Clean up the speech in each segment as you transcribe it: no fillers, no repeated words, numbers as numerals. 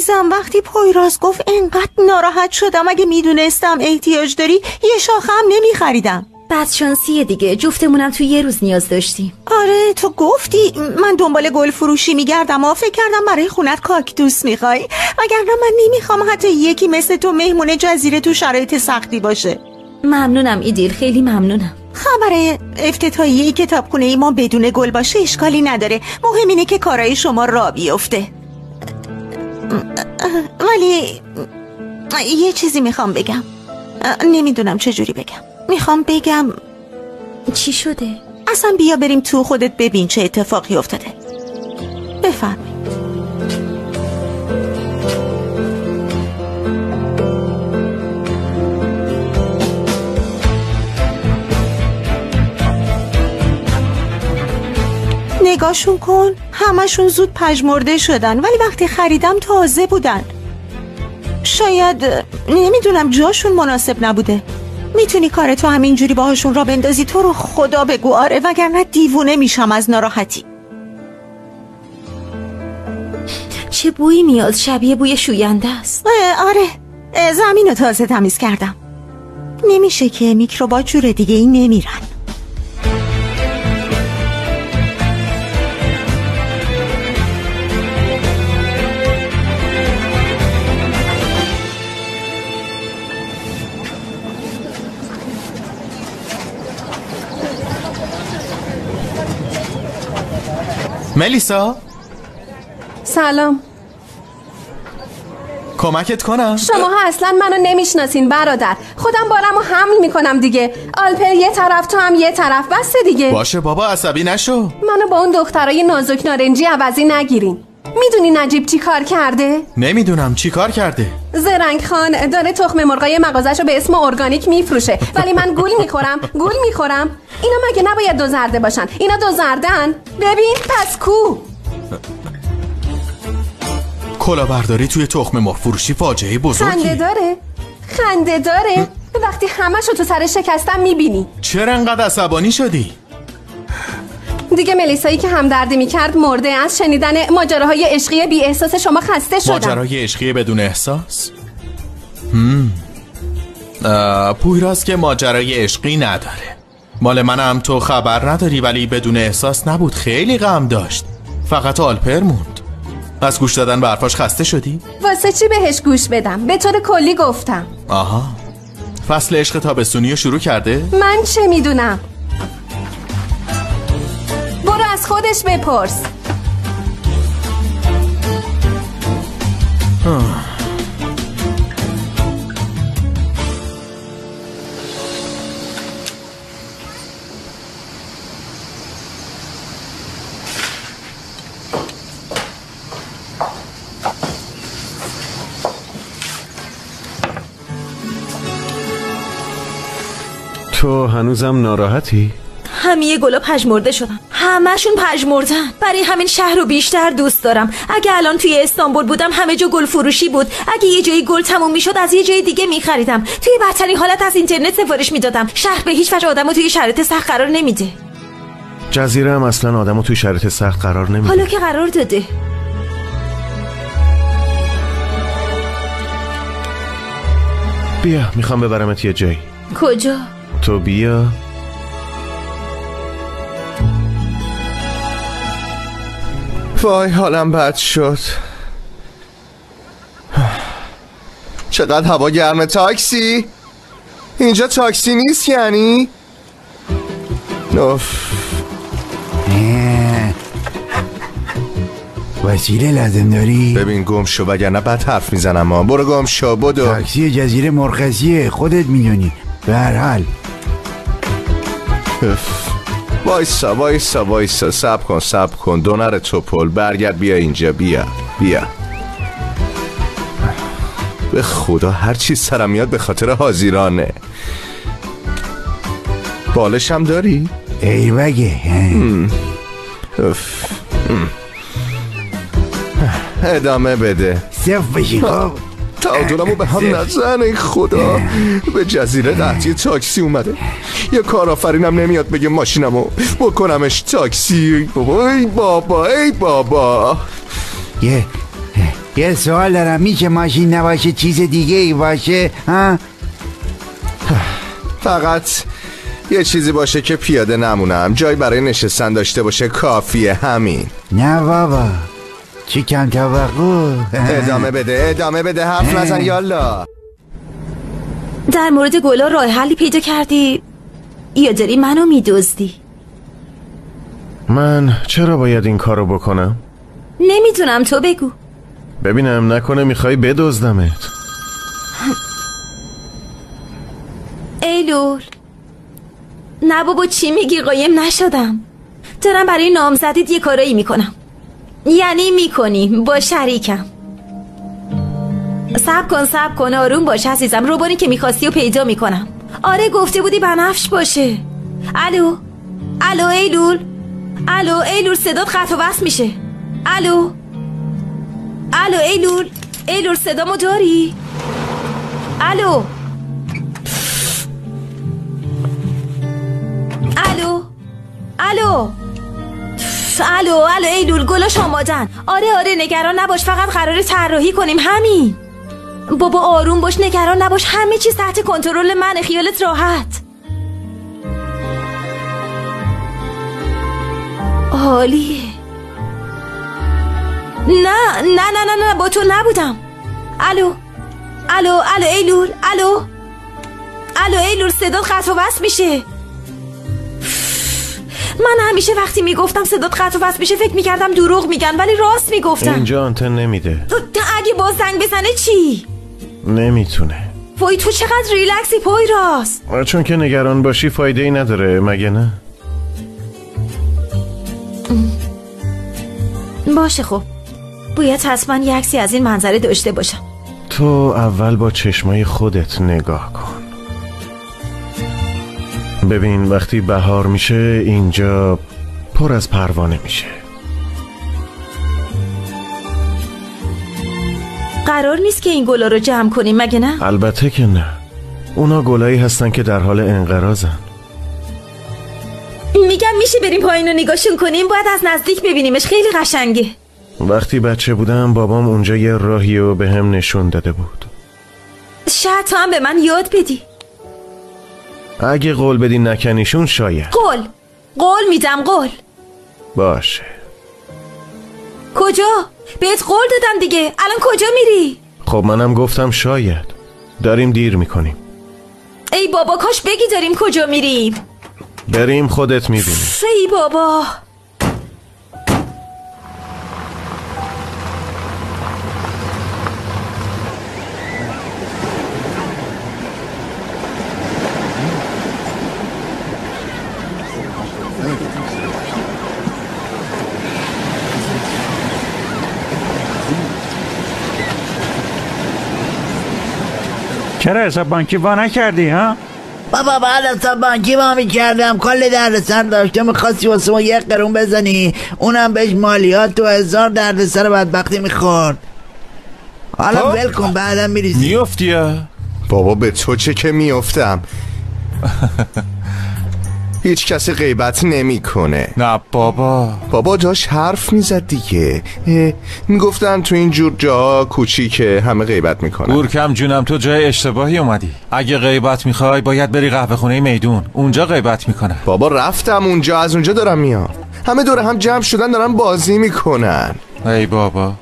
عزیزم وقتی پویراز گفت انقدر ناراحت شدم، اگه میدونستم احتیاج داری یه شاخه هم نمیخریدم. بدشانسیه دیگه، جفتمونم تو یه روز نیاز داشتیم. آره تو گفتی. من دنبال گل فروشی میگردم و فکر کردم برای خونت کاکتوس میخوای، وگرنه من نمیخوام حتی یکی مثل تو مهمون جزیره تو شرایط سختی باشه. ممنونم ایدیل، خیلی ممنونم. خبر افتتاحیه کتابخونه ای ما بدون گل باشه اشکالی نداره، مهم اینه که کارهای شما راه بیفته. ولی یه چیزی میخوام بگم، نمیدونم چجوری بگم. میخوام بگم. چی شده؟ اصلا بیا بریم تو، خودت ببین چه اتفاقی افتاده. بفرمایید. نگاشون کن، همشون زود پژمرده شدن، ولی وقتی خریدم تازه بودن. شاید نمیدونم جاشون مناسب نبوده. میتونی کارتو همینجوری باهاشون را بندازی؟ تو رو خدا بگو آره، وگرنه دیوونه میشم از ناراحتی. چه بویی میاد؟ شبیه بوی شوینده است. آره، زمین رو تازه تمیز کردم. نمیشه که میکروبات جور دیگه ای نمیرن. ملیسا سلام. کمکت کنم؟ شماها اصلا منو نمیشناسین برادر. خودم بارمو حمل میکنم دیگه. آلپر یه طرف، تو هم یه طرف، بسته دیگه. باشه بابا عصبی نشو. منو با اون دخترای نازک نارنجی عوضی نگیرین. میدونی نجیب چی کار کرده؟ نمیدونم چی کار کرده. زرنگ خان داره تخم مرغای مغازشو به اسم ارگانیک میفروشه، ولی من گول میخورم. اینا مگه نباید دو زرده باشن؟ اینا دو زردن. ببین پس کو کلاهبرداری توی تخم مرغ فروشی فاجعه بزرگی. خنده داره. وقتی همشو تو سر شکستم میبینی. چرا انقدر عصبانی شدی؟ دیگه ملیسایی که همدردی میکرد مرده. از شنیدن ماجراهای عشقی بی احساس شما خسته شدم. ماجراهای عشقی بدون احساس؟ پویراز که ماجرای عشقی نداره. مال منم تو خبر نداری، ولی بدون احساس نبود، خیلی غم داشت. فقط آلپر موند. از گوش دادن به حرفاش خسته شدی؟ واسه چی بهش گوش بدم؟ به طور کلی گفتم. آها، فصل عشق تابستونی رو شروع کرده؟ من چه میدونم؟ برو از خودش بپرس. تو هنوزم ناراحتی؟ همه گلا پژمرده شدن، همشون پژمردن. برای همین شهر رو بیشتر دوست دارم. اگه الان توی استانبول بودم همه جا گل فروشی بود. اگه یه جایی گل تموم میشد از یه جای دیگه میخریدم. توی بدترین حالت از اینترنت سفارش میدادم. شهر به هیچ وجه آدمو توی شرایط سخت قرار نمیده. جزیره هم اصلا آدمو توی شرایط سخت قرار نمیده. حالا که قرار داده. بیا میخوام ببرمت یه جایی. کجا؟ تو بیا. وای حالم بد شد. چقدر هوا گرمه. تاکسی؟ اینجا تاکسی نیست یعنی؟ نوف. وسیله لازم داری؟ ببین گم شو وگرنه بد حرف میزنم ها. برو گم شو بدو. تاکسی جزیره مرخصیه، خودت میدونی. به هر حال وایسا صبر کن دونر توپل برگرد بیا اینجا. بیا به خدا هر چیز سرم میاد به خاطر حاضرانه. بالشم داری؟ ایوگه. ادامه بده. صف بشی خب. تعادلمو به هم نزن خدا. به جزیره قحطی تاکسی اومده. یه کارآفرینم نمیاد بگه ماشینمو بکنمش تاکسی. ای بابا. یه سوال دارم، میشه ماشین نباشه چیز دیگه ای باشه؟ ها؟ فقط یه چیزی باشه که پیاده نمونم، جایی برای نشستن داشته باشه، کافیه، همین. نه بابا، چی کم توقع. ادامه بده حرف نزن یالا. در مورد گلا راه حلی پیدا کردی یا داری منو میدزدی؟ من چرا باید این کارو بکنم؟ نمیدونم، تو بگو. ببینم نکنه میخوای بدزدمت. ایلول، نه بابا چی میگی؟ قایم نشدم، دارم برای نامزدیت یه کارایی میکنم. یعنی میکنی با شریکم. صبر کن آروم باش عزیزم. روبانی که میخواستی و پیدا میکنم. آره گفته بودی بنفش باشه. الو ایلول، صدات قطع و وصل میشه. الو ایلول، صدامو داری؟ الو ایلول، گلاش آمادن. آره نگران نباش، فقط قراره طراحی کنیم، همین. بابا آروم باش، نگران نباش، همه چیز تحت کنترل منه، خیالت راحت. عالیه. نه با تو نبودم. الو ایلول، صدات قطع و وصل میشه. من همیشه وقتی میگفتم صدات قطع و وصل میشه فکر میکردم دروغ میگن، ولی راست میگفتم. اینجا آنتن نمیده. اگه باز زنگ بزنه چی؟ نمیتونه. وای تو چقدر ریلکسی پویراس. چون که نگران باشی فایده ای نداره، مگه نه؟ باشه خب، باید حتما یه عکسی از این منظره داشته باشم. تو اول با چشمای خودت نگاه کن. ببین وقتی بهار میشه اینجا پر از پروانه میشه. قرار نیست که این گلا رو جمع کنیم مگه نه؟ البته که نه، اونا گلایی هستن که در حال انقراضن. میگم میشه بریم پایین رو نگاهشون کنیم، باید از نزدیک ببینیمش، خیلی قشنگه. وقتی بچه بودم بابام اونجا یه راهی رو به هم نشون داده بود. شاید تو هم به من یاد بدی. اگه قول بدی نکنیشون شاید. قول میدم، قول. باشه. کجا؟ بهت قول دادم دیگه، الان کجا میری؟ خب منم گفتم شاید. داریم دیر میکنیم. ای بابا کاش بگی داریم کجا میریم. بریم خودت میبینی. ای بابا. چرا حساب بانکی وا نکردی ها؟ بابا بعد حساب بانکی وا میکردم کلی دردسر داشته، میخواستی واسه ما 1 قرون بزنی، اونم بهش مالیات و 1000 دردسر بدبختی میخورد. حالا ول کن بعدم میریزی. میافتی؟ بابا به تو چه که میافتم؟ هیچ کسی غیبت نمیکنه. نه بابا داشت حرف میزد دیگه. میگفتن تو این جور جاها کوچیکه همه غیبت میکنن. گورکم جونم تو جای اشتباهی اومدی. اگه غیبت میخوای باید بری قهوه خونه میدون، اونجا غیبت میکنن. بابا رفتم اونجا، از اونجا دارم میام. همه دوره هم جمع شدن دارن بازی میکنن. ای بابا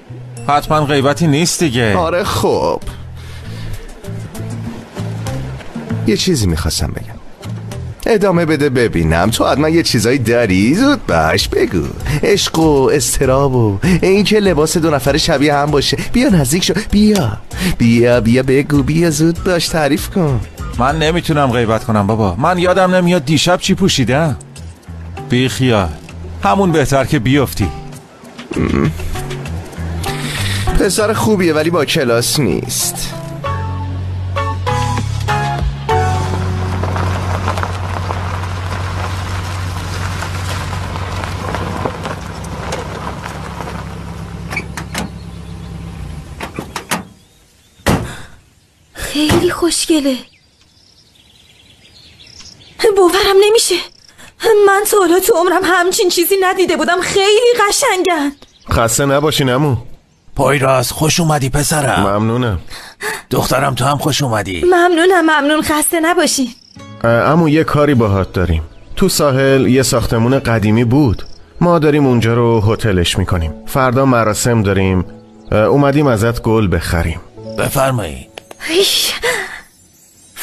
حتما غیبتی نیست دیگه. آره خب یه چیزی میخواستم بگم. ادامه بده ببینم، تو حتما یه چیزایی داری، زود باش بگو. عشق و استراب و این که لباس 2 نفره شبیه هم باشه. بیا نزدیک شو، بیا بگو، بیا زود باش تعریف کن. من نمیتونم غیبت کنم بابا، من یادم نمیاد دیشب چی پوشیدم. بی خیال، همون بهتر که بیفتی. پسر خوبیه ولی با کلاس نیست. خیلی خوشگله. باورم نمیشه، من تا حالا تو عمرم همچین چیزی ندیده بودم. خیلی قشنگن. خسته نباشین عمو. پویراز خوش اومدی پسرم. ممنونم. دخترم تو هم خوش اومدی. ممنون خسته نباشی. عمو یه کاری باهات داریم. تو ساحل یه ساختمون قدیمی بود، ما داریم اونجا رو هتلش میکنیم. فردا مراسم داریم، اومدیم ازت گل بخریم. بفرمایید.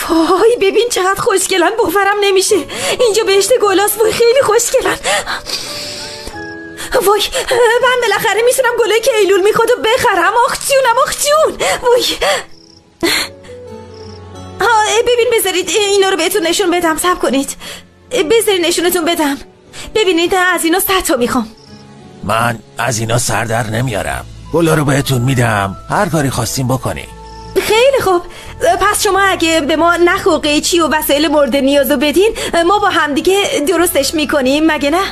وای ببین چقدر خوشگلن، باورم نمیشه اینجا بهشت گلاست. وای خیلی خوشگلن. وای من بالاخره میتونم گلای که ایلول میخواد و بخرم. آخ جون. وای ببین بذارید اینا رو بهتون نشون بدم. صبر کنید بذارید نشونتون بدم. ببینید از اینا 100 تا میخوام. من از اینا سر در نمیارم. گلا رو بهتون میدم، هر کاری خواستیم بکنی. خیلی خوب، پس شما اگه به ما نخ و قیچی و وسایل مورد نیازو بدین ما با همدیگه درستش میکنیم، مگه نه؟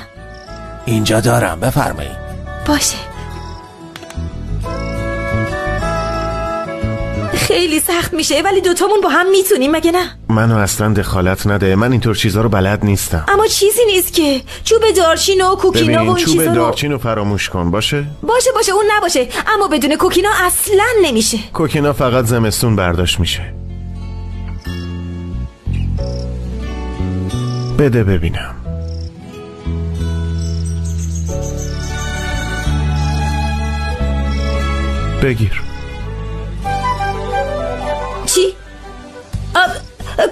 اینجا دارم، بفرمایید. باشه. خیلی سخت میشه ولی دوتامون با هم میتونیم، مگه نه؟ منو اصلا دخالت نده، من اینطور چیزا رو بلد نیستم. اما چیزی نیست که چوب دارچین و کوکینا و اون چیزا رو. چوب دارچین رو فراموش کن. باشه اون نباشه، اما بدون کوکینا اصلا نمیشه. کوکینا فقط زمستون برداشت میشه. بده ببینم. بگیر. چی؟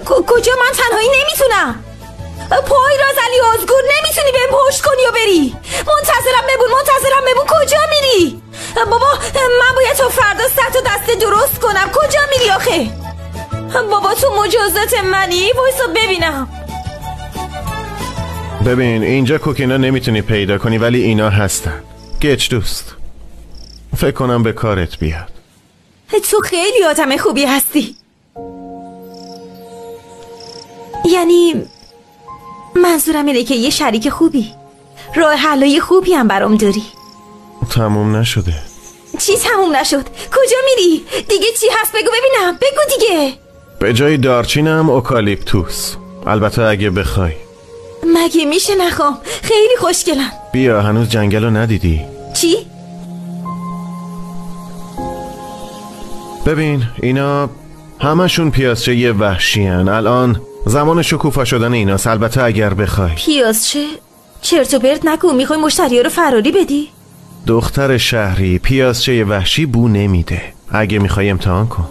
کجا؟ من تنهایی نمیتونم. پویراز علی آزگور نمیتونی بهم پشت کنی و بری. منتظرم بمون. کجا میری؟ بابا من باید تا فردا 100 تا دسته درست کنم. کجا میری آخه؟ بابا تو مجازات منی؟ وایسا ببینم. ببین اینجا کوکینا نمیتونی پیدا کنی ولی اینا هستن. گچ دوست، فکر کنم به کارت بیاد. تو خیلی آدم خوبی هستی. یعنی منظورم اینه که یه شریک خوبی، راه حلای خوبی هم برام داری. تموم نشده. چی تموم نشد؟ کجا میری؟ دیگه چی هست بگو ببینم. بگو دیگه. به جای دارچینم اوکالیپتوس، البته اگه بخوای. مگه میشه نخوام؟ خیلی خوشگلن. بیا، هنوز جنگل رو ندیدی. چی؟ ببین اینا همشون پیازچه وحشی هن. الان زمان شکوفا شدن ایناست، البته اگر بخوای. پیازچه؟ چرت و پرت نگو، میخوای مشتری ها رو فراری بدی؟ دختر شهری، پیازچه وحشی بو نمیده. اگه میخوای امتحان کن.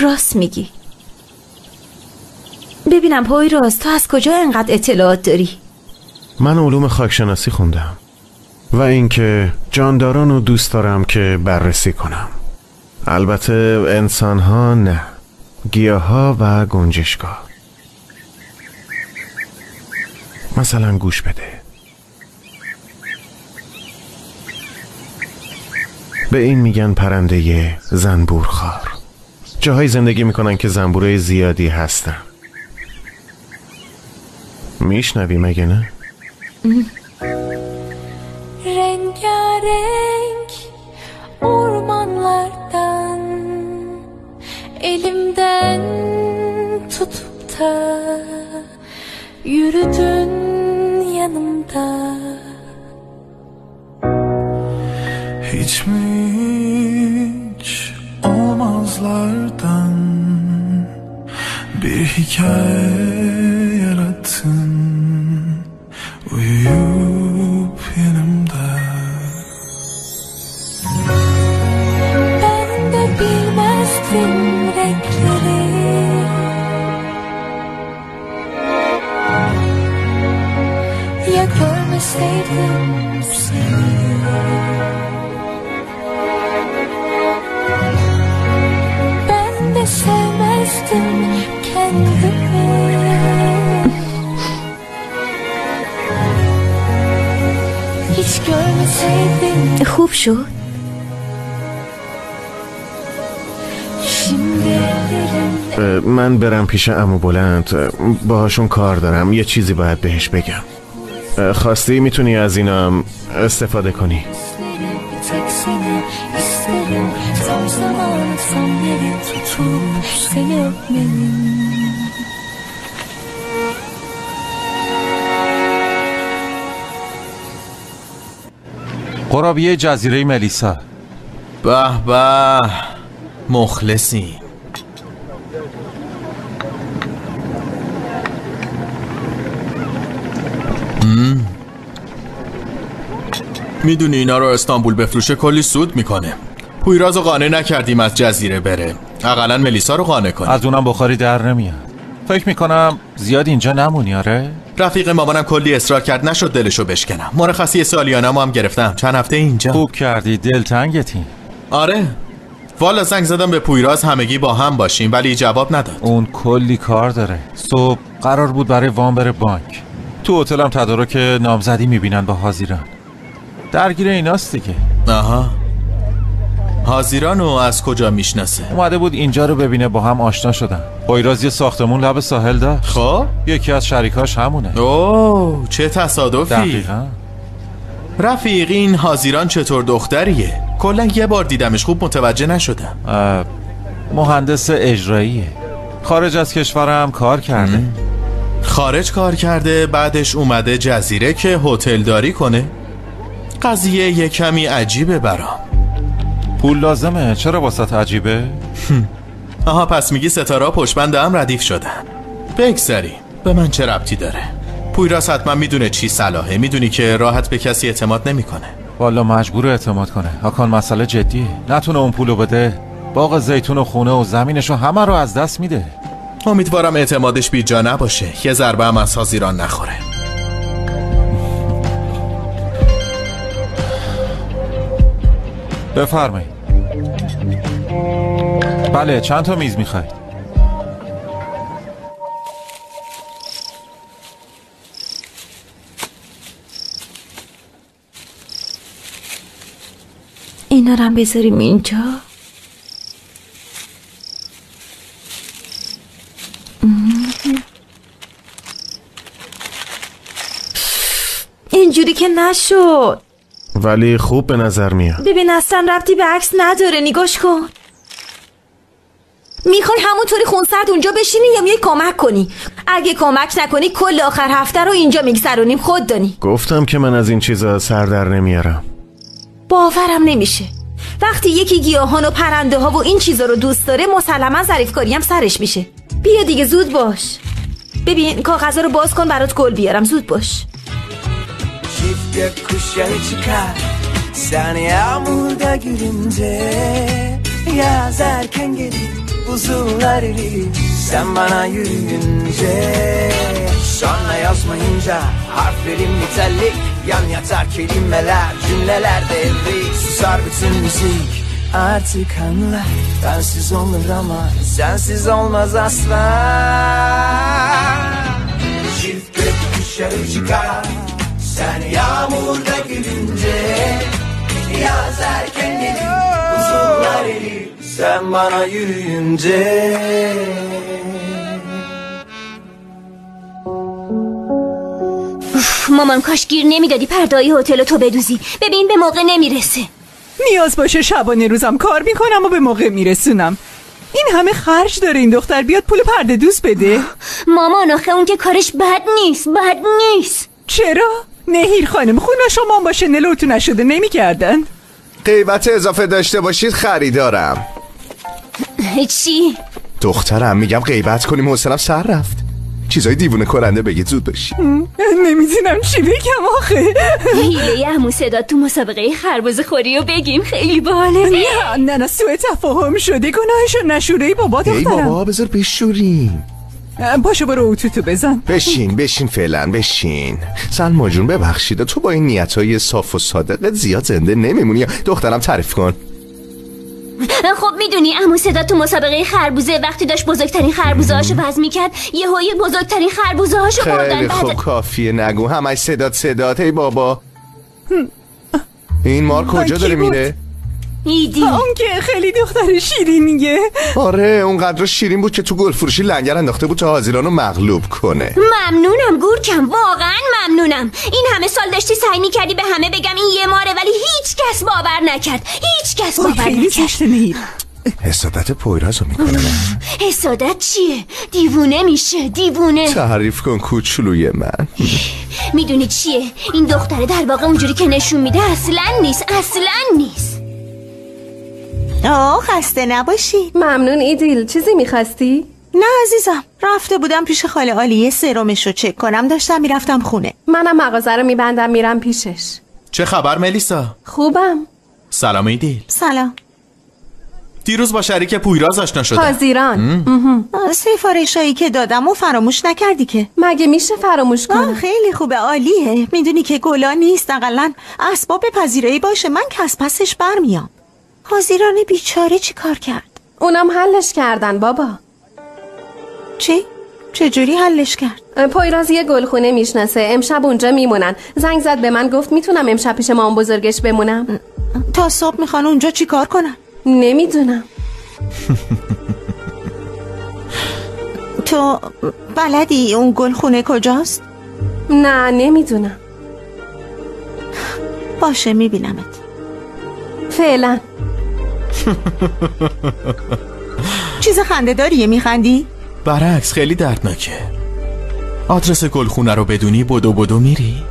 راست میگی. ببینم پویراز تو از کجا انقدر اطلاعات داری؟ من علوم خاکشناسی خوندم و اینکه جانداران رو دوست دارم که بررسی کنم. البته انسان ها نه، گیاه ها و گنجشگاه. مثلا گوش بده. به این میگن پرنده زنبورخوار. جاهای زندگی میکنن که زنبورای زیادی هستن. میشنوی مگه نه؟ Rengarenk ormanlardan elimden tutup da yürüdün yanımda. Hiç mi hiç olmazlardan bir hikaye yarattın uyuyup yanımda. Ben de bilmezdim renkleri, ya görmeseydim seni. Ben de sevmezdim kendimi. Hiç görmeseydim. خوب شد؟ من برم پیش عمو بلند، باهاشون کار دارم، یه چیزی باید بهش بگم. خواستی میتونی از اینا هم استفاده کنی. قرابیه جزیره ملیسا. به به، مخلصی. میدونی اینا رو استانبول بفروشه کلی سود میکنه. پویراز رو قانع نکردیم از جزیره بره، اقلا ملیسا رو قانع کنیم. از اونم بخاری در نمیاد. فکر میکنم زیاد اینجا نمونی. آره رفیق مامانم کلی اصرار کرد، نشد دلشو بشکنم. مرخصی سالیانمو هم گرفتم، چند هفته اینجا. خوب کردی، دلتنگتی. آره والا زنگ زدم به پویراز همگی با هم باشیم ولی جواب نداد. اون کلی کار داره. صبح قرار بود برای وام بره بانک. تو هتلم تدارک نامزدی میبینن با حاضران. درگیر ایناست دیگه. آها، حاضرانو از کجا میشناسه؟ اومده بود اینجا رو ببینه، با هم آشنا شدن. پویراز یه ساختمون لب ساحل داشت. خب یکی از شریکاش همونه. اوه چه تصادفی. دقیقاً. رفیق این حاضران چطور دختریه؟ کلا یه بار دیدمش، خوب متوجه نشدم. مهندس اجراییه، خارج از کشورم کار کرده. خارج کار کرده، بعدش اومده جزیره که هتل داری کنه. قضیه یه کمی عجیبه برام. پول لازمه؟ چرا واسط عجیبه؟ آها پس میگی ستاره پشتبند هم ردیف شدن. بگذاریم، به من چه ربطی داره؟ پویراز حتما میدونه چی صلاحه، میدونی که راحت به کسی اعتماد نمیکنه. والا مجبور اعتماد کنه. هاکان مسئله جدیه، نتونه اون پولو بده. باغ زیتون و خونه و زمینشو همه رو از دست میده. امیدوارم اعتمادش بی جا نباشه، یه ضربه هم از حاضران نخوره. بفرمایید. بله چند تا میز میخواید؟ اینا رو هم بذاریم اینجا. اینجوری که نشد. ولی خوب به نظر میاد. ببین اصلا ربطی به عکس نداره، نگاش کن. میخوای همونطوری خونسرد اونجا بشینی یا میای کمک کنی؟ اگه کمک نکنی کل آخر هفته رو اینجا میگذرونیم، خود دانی. گفتم که من از این چیزا سر در نمیارم. باورم نمیشه. وقتی یکی گیاهان و پرنده ها و این چیزا رو دوست داره مسلما ظریفکاری هم سرش میشه. بیا دیگه زود باش. ببین کاغذا رو باز کن برات گل بیارم، زود باش. Çift kuşları çıkar Sen yağmurda gülünce Yaz erken gelir Buzullar erir Sen bana yürüyünce Sonra yazmayınca Harflerim nitelik Yan yatar kelimeler Cümleler devrik Susar bütün müzik Artık anla Bensiz olur ama Sensiz olmaz asla Çift kuşları çıkar Sen yağmurda gülünce Yaz erken gelir Uzunlar erir Sen bana yürüyünce مامان کاش گیر نمیدادی پرده‌های هتل تو بدوزی. ببین به موقع نمیرسه. نیاز باشه شبانه روزم کار میکنم و به موقع میرسونم. این همه خرج داره این دختر، بیاد پول پرده دوز بده. مامان آخه اون که کارش بد نیست. چرا؟ نهیر خانم خونه شما باشه نلوتو نشده نمیکردن. قیمت اضافه داشته باشید خریدارم. چی؟ دخترم میگم غیبت کنیم، حوصله‌ام سر رفت. چیزای دیوونه کننده بگید زود باشی. نمیدونم چی بگم آخه. هیله عمو صدات تو مسابقه خربزه خوری رو بگیم، خیلی باحاله. نه سوء تفاهم شده، گناهشو نشوره بابا دخترم. ای بابا بذار بشوریم. پاشو برو اوتوتو بزن. بشین فعلا بشین. سلما جون ببخشید تو با این نیتای صاف و صادقت زیاد زنده نمیمونی. دخترم تعریف کن. خب میدونی عمو صدا تو مسابقه خربوزه وقتی داشت بزرگترین خربوزه هاشو وزن میکرد یهویی بزرگترین خربوزه هاشو خوردن. خیلی خوب کافیه نگو همش صدات. ای بابا این مار کجا داره میره؟ ایدی اون که خیلی دختر شیرینیه. آره اونقدر شیرین بود که تو گل فروشی لنگر انداخته بود تا حاضرانو مغلوب کنه. ممنونم گورکم، واقعا ممنونم. این همه سال داشتی سعی می‌کردی به همه بگم این یه ماره، ولی هیچ کس باور نکرد. هیچ کس باور نکرد. حسادت پویرازو میکنه. حسادت چیه؟ دیوونه میشه، دیوونه. تعریف کن کوچولوی من. میدونی چیه؟ این دختره در واقع اونجوری که نشون میده اصلا نیست. خسته نباشی. ممنون ایدیل. چیزی میخواستی؟ نه عزیزم، رفته بودم پیش خاله عالیه سرمش رو چک کنم، داشتم میرفتم خونه. منم مغازه رو میبندم میرم پیشش. چه خبر ملیسا؟ خوبم. سلام ایدیل. سلام. دیروز با شریک پویراز آشنا شدم. حاضران. سفارشایی که دادم و فراموش نکردی که؟ مگه میشه فراموش کنم؟ خیلی خوبه، عالیه. میدونی که گلا نیست، اقلن اسباب پذیرایی باشه، من که از پسش برمیام. حاضران بیچاره چی کار کرد؟ اونم حلش کردن بابا. چی؟ چجوری حلش کرد؟ پویراز یه گلخونه میشناسه، امشب اونجا میمونن. زنگ زد به من، گفت میتونم امشب پیش مام بزرگش بمونم. تا صبح میخوان اونجا چی کار کنن؟ نمیدونم. تو بلدی اون گلخونه کجاست؟ نه نمیدونم. باشه میبینمت. فعلا. چیز خنده داریه میخندی؟ برعکس خیلی دردناکه. آدرس گلخونه رو بدونی بدو میری؟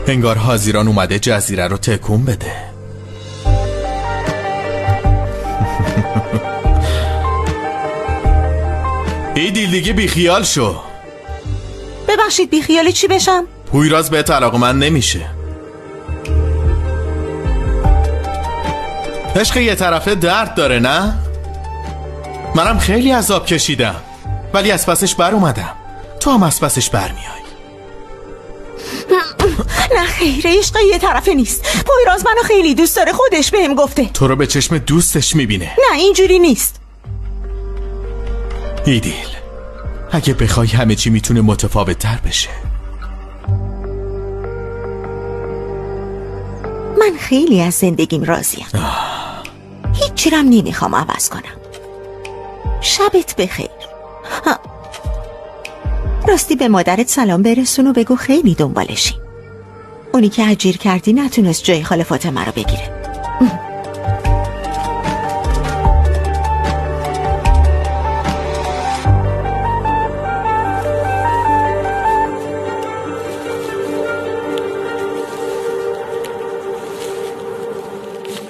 انگار حاضران اومده جزیره رو تکون بده. ایدیل دیگه بیخیال شو. ببخشید بیخیال چی بشم؟ پویراز به علاقه‌مند نمیشه. عشق یه طرفه درد داره نه؟ منم خیلی عذاب کشیدم ولی از پسش بر اومدم. تو هم از پسش بر میای. نه خیر، عشق یه طرفه نیست. پویراز منو خیلی دوست داره، خودش بهم گفته. تو رو به چشم دوستش میبینه. نه اینجوری نیست. ایدیل اگه بخوای همه چی میتونه متفاوت تر بشه. من خیلی از زندگیم راضیم. هیچی رم نمیخوام عوض کنم. شبت بخیر. راستی به مادرت سلام برسون و بگو خیلی دنبالشی. اونی که اجیر کردی نتونست جای خاله فاطمه رو بگیره.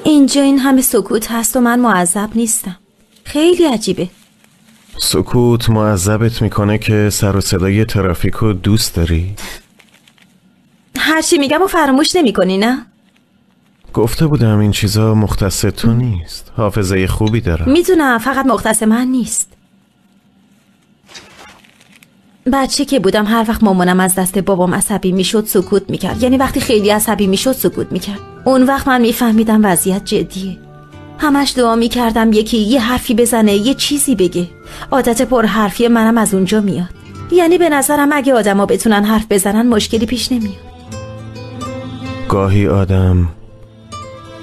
اینجا این همه سکوت هست و من معذب نیستم. خیلی عجیبه. سکوت معذبت میکنه که سر و صدای ترافیکو دوست داری؟ هرچی میگم و فراموش نمی کنی نه؟ گفته بودم این چیزا مختص تو نیست. حافظه خوبی دارم. میدونم، فقط مختص من نیست. بچه که بودم هر وقت مامانم از دست بابام عصبی میشد سکوت میکرد. یعنی وقتی خیلی عصبی میشد سکوت میکرد. اون وقت من میفهمیدم وضعیت جدیه. همش دعا میکردم یکی یه حرفی بزنه، یه چیزی بگه. عادت پر حرفی منم از اونجا میاد. یعنی به نظرم اگه آدما بتونن حرف بزنن مشکلی پیش نمیاد. گاهی آدم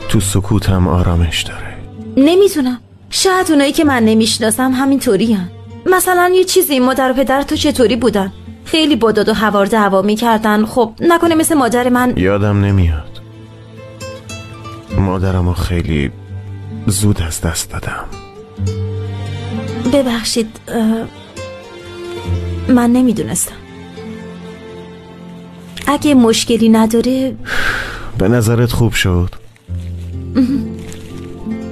تو سکوتم آرامش داره. نمیتونم. شاید اونایی که من نمیشناسم همینطوری هن. مثلا یه چیزی مادر و پدر تو چطوری بودن؟ خیلی با داد و هوار دعوا میکردن. خب نکنه مثل مادر من؟ یادم نمیاد. مادرمو خیلی زود از دست دادم. ببخشید، من نمیدونستم. اگه مشکلی نداره. به نظرت خوب شد؟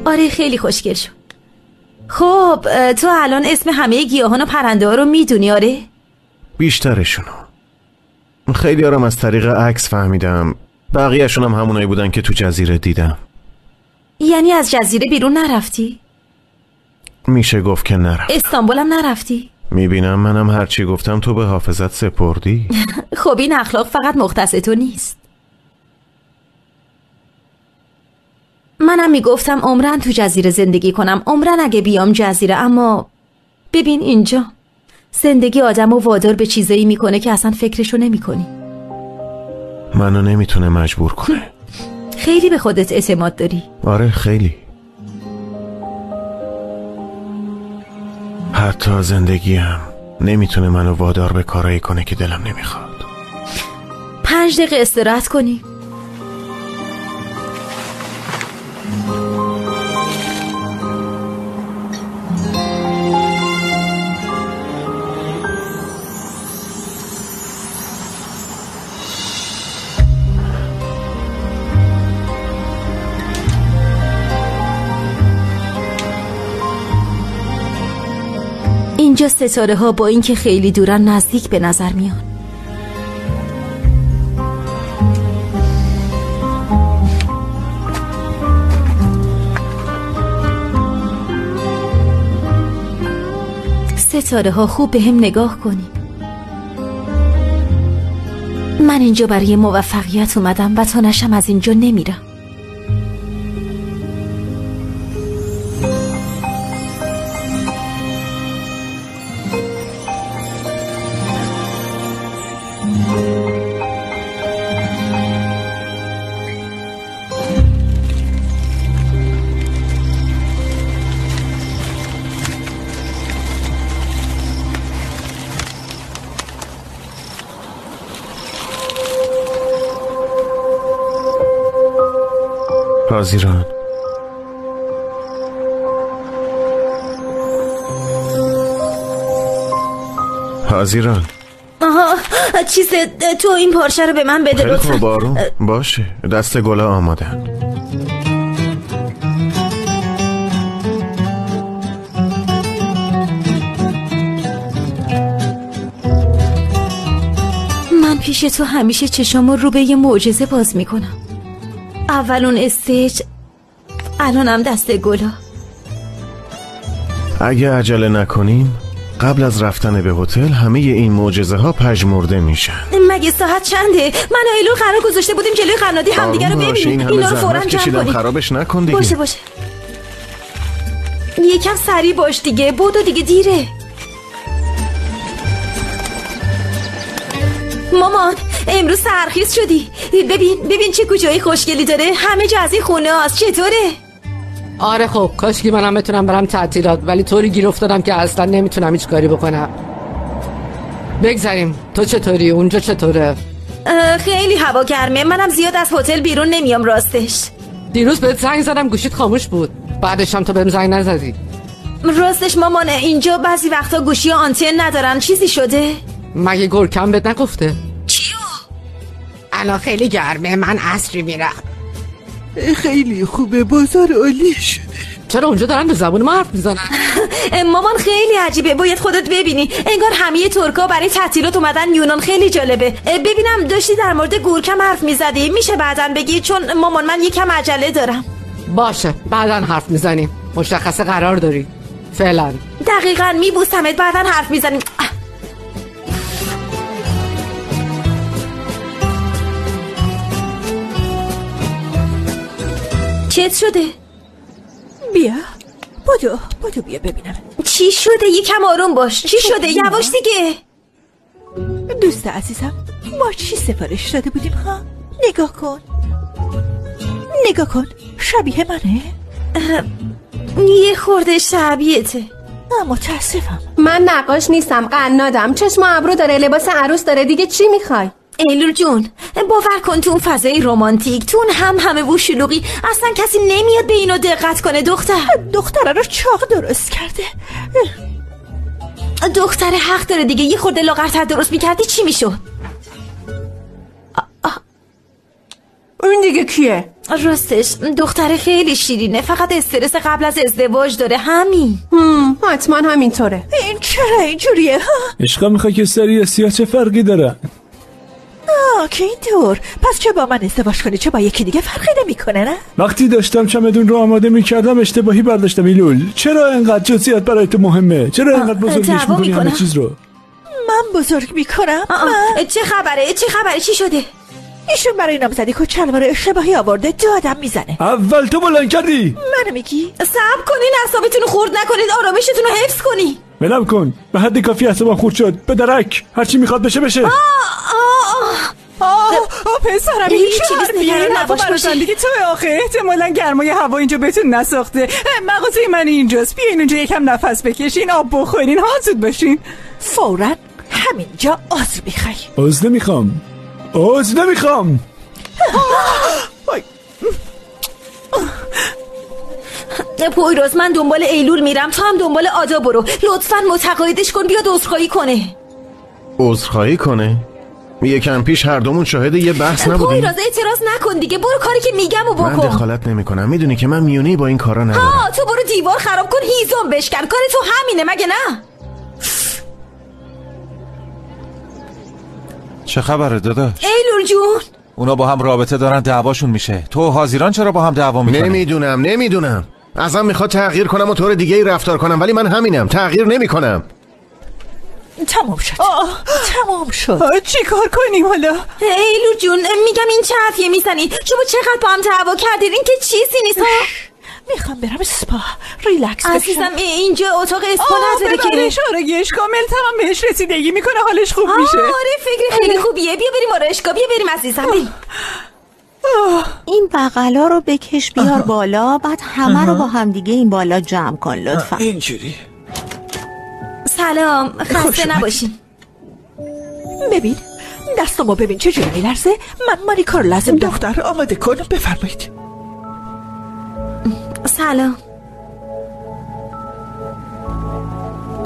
آره خیلی خوشگل شد. خب تو الان اسم همه گیاهان و پرنده ها رو میدونی؟ آره بیشترشونو. خیلی هارم از طریق عکس فهمیدم. بقیه‌شون هم همونایی بودن که تو جزیره دیدم. یعنی از جزیره بیرون نرفتی؟ میشه گفت که نرفت. استانبول هم نرفتی؟ میبینم منم هرچی گفتم تو به حافظت سپردی. خب این اخلاق فقط مختص تو نیست. منم میگفتم عمرن تو جزیره زندگی کنم، عمرن اگه بیام جزیره. اما ببین اینجا زندگی آدمو وادار به چیزایی میکنه که اصلا فکرشو نمیکنی. منو نمیتونه مجبور کنه. خیلی به خودت اعتماد داری. آره خیلی. حتی زندگیم نمیتونه منو وادار به کارایی کنه که دلم نمیخواد. 5 دقیقه استراحت کنی. اینجا ستاره ها با اینکه خیلی دورن نزدیک به نظر میان. ستاره ها خوب به هم نگاه کنی. من اینجا برای موفقیت اومدم و تا نشم از اینجا نمیرم. حاضران. حاضران. آها چیز تو این پارچه رو به من بده لطفا. خیلی خوب آروم باشه. دست گلا آمادن. من پیش تو همیشه چشامو رو به یه معجزه باز میکنم. اول اون استیج، الانم دست گلا. اگه عجله نکنیم قبل از رفتن به هتل همه این معجزه ها پژمرده میشن. مگه ساعت چنده؟ من و ایلو قرار گذاشته بودیم جلوی قنادی همدیگه رو ببینیم. اینا رو فوراً جمع کنیم. خرابش نکن دیگه. باشه یکم سریع باش دیگه. بودو دیگه دیره. مامان امروز سرخیز شدی. ببین چه کوچه‌ای خوشگلی داره. همه جا از این خونه هاست. چطوره؟ آره خب کاش که منم بتونم برم تعطیلات، ولی طوری گیر افتادم که اصلا نمیتونم هیچ کاری بکنم. بگذاریم. تو چطوری؟ اونجا چطوره؟ خیلی هوا گرمه. منم زیاد از هتل بیرون نمیام راستش. دیروز بهت زنگ زدم گوشیت خاموش بود. بعدش هم تو بهم زنگ نزدی. راستش مامان اینجا بعضی وقتا گوشی آنتن ندارن. چیزی شده؟ مگه گرکم بهت نگفته؟ چیو؟ الان خیلی گرمه. من عصری میرم. خیلی خوبه. بازار عالی شده. چرا اونجا دارن به زبون ما حرف میزنن؟ مامان خیلی عجیبه. باید خودت ببینی. انگار همه ترکا برای تعطیلات اومدن یونان. خیلی جالبه. ببینم داشتی در مورد گورکم حرف میزدی. میشه بعداً بگی؟ چون مامان من یکم عجله دارم. باشه بعداً حرف میزنیم. مشخصه قرار داری. فعلا. دقیقاً میبوسمت. بعداً حرف میزنیم. چت شده؟ بیا بدو بیا ببینم چی شده. یکم آروم باش. چی شده؟ یواش دیگه. دوست عزیزم ما چی سفارش داده بودیم ها؟ نگاه کن شبیه منه؟ یه خورده شبیهته. متاسفم. من نقاش نیستم، قنادم. چشم و ابرو داره، لباس عروس داره. دیگه چی میخوای؟ ایلول جون باور کن تو اون فضای رمانتیک، تو اون همه بو شلوغی اصلا کسی نمیاد به اینو دقت کنه. دختره رو چاق درست کرده. دختره حق داره دیگه. یه خورده لاغرتر درست میکردی چی میشد؟ اون دیگه کیه؟ راستش دختره خیلی شیرینه. فقط استرس قبل از ازدواج داره. همین. حتما همینطوره. این چرا اینجوریه ها؟ عشقا میخوای که سری یا سیاه چه فرقی داره؟ که اینطور. پس چه با من ازدواج کنی چه با یکی دیگه فرقی نمیکنه نه؟ وقتی داشتم چمدون رو آماده میکردم اشتباهی برداشتم. ایلول چرا اینقدر جزئیات برای تو مهمه؟ چرا اینقدر بزرگش میکنی همه چیز رو؟ من بزرگ میکنم؟ چه خبره؟ چی شده؟ ایشون برای نامزدی کچلوار اشتباهی آورده. دادم میزنه. اول تو بلند کردی. منو میگی؟ صبر کنین اعصابتون رو خورد نکنید. آرامشتون رو حفظ کنی. ولم کن. به حد کافی اعصابم خورد شد. به درک. هرچی میخواد بشه. پسرم این چه حرفیه؟ نباش باشه دیگه تو آخه احتمالا گرمای هوا اینجا بهتون نساخته. مغازه من اینجاست، بیاین اونجا یکم نفس بکشین، آب بخورین، حاضر باشین. فوراً همینجا عذر میخوای. عذر نمیخوام. پویروز من دنبال ایلول میرم، تو هم دنبال آدا برو. لطفاً متقاعدش کن بیاد عذرخواهی کنه. عذرخواهی کنه؟ یکم پیش هر دومون شاهد یه بحث نبودیم؟ پویروز اعتراض نکن دیگه، برو کاری که میگم و بکن. من دخالت نمیکنم، میدونی که من میونی با این کارا ندارم. تو برو دیوار خراب کن، هیزم بشکن، کار تو همینه مگه نه؟ چه خبره داداش؟ ایلول جون اونا با هم رابطه دارن، دعواشون میشه. تو و حاضیران چرا با هم دعوا میکنی؟ نمیدونم. ازم میخواد تغییر کنم و طور دیگه ای رفتار کنم، ولی من همینم، تغییر نمیکنم. تمام شد. چی کار کنیم حالا؟ ایلول جون میگم این چه حرفیه میزنی؟ شما چقدر با هم دعوا کردین؟ این که چیزی نیست. میخوام برم اسپا ریلکس بشم. عزیزم اینجا اتاق اسپا نداره که. آرایش کامل تمام بهش رسیدگی میکنه، حالش خوب میشه. آره فکر خیلی خوبیه. بیا بریم آرایشگاه، بیا بریم عزیزم. این بغلا رو بکش بیار بالا، بعد همه رو با هم دیگه این بالا جمع کن لطفا. اینجوری. سلام، خسته نباشین. ببین دستمو ببین چجوری میلرزه. من مانیکور لازم. دختر آماده کن، بفرمایید. سلام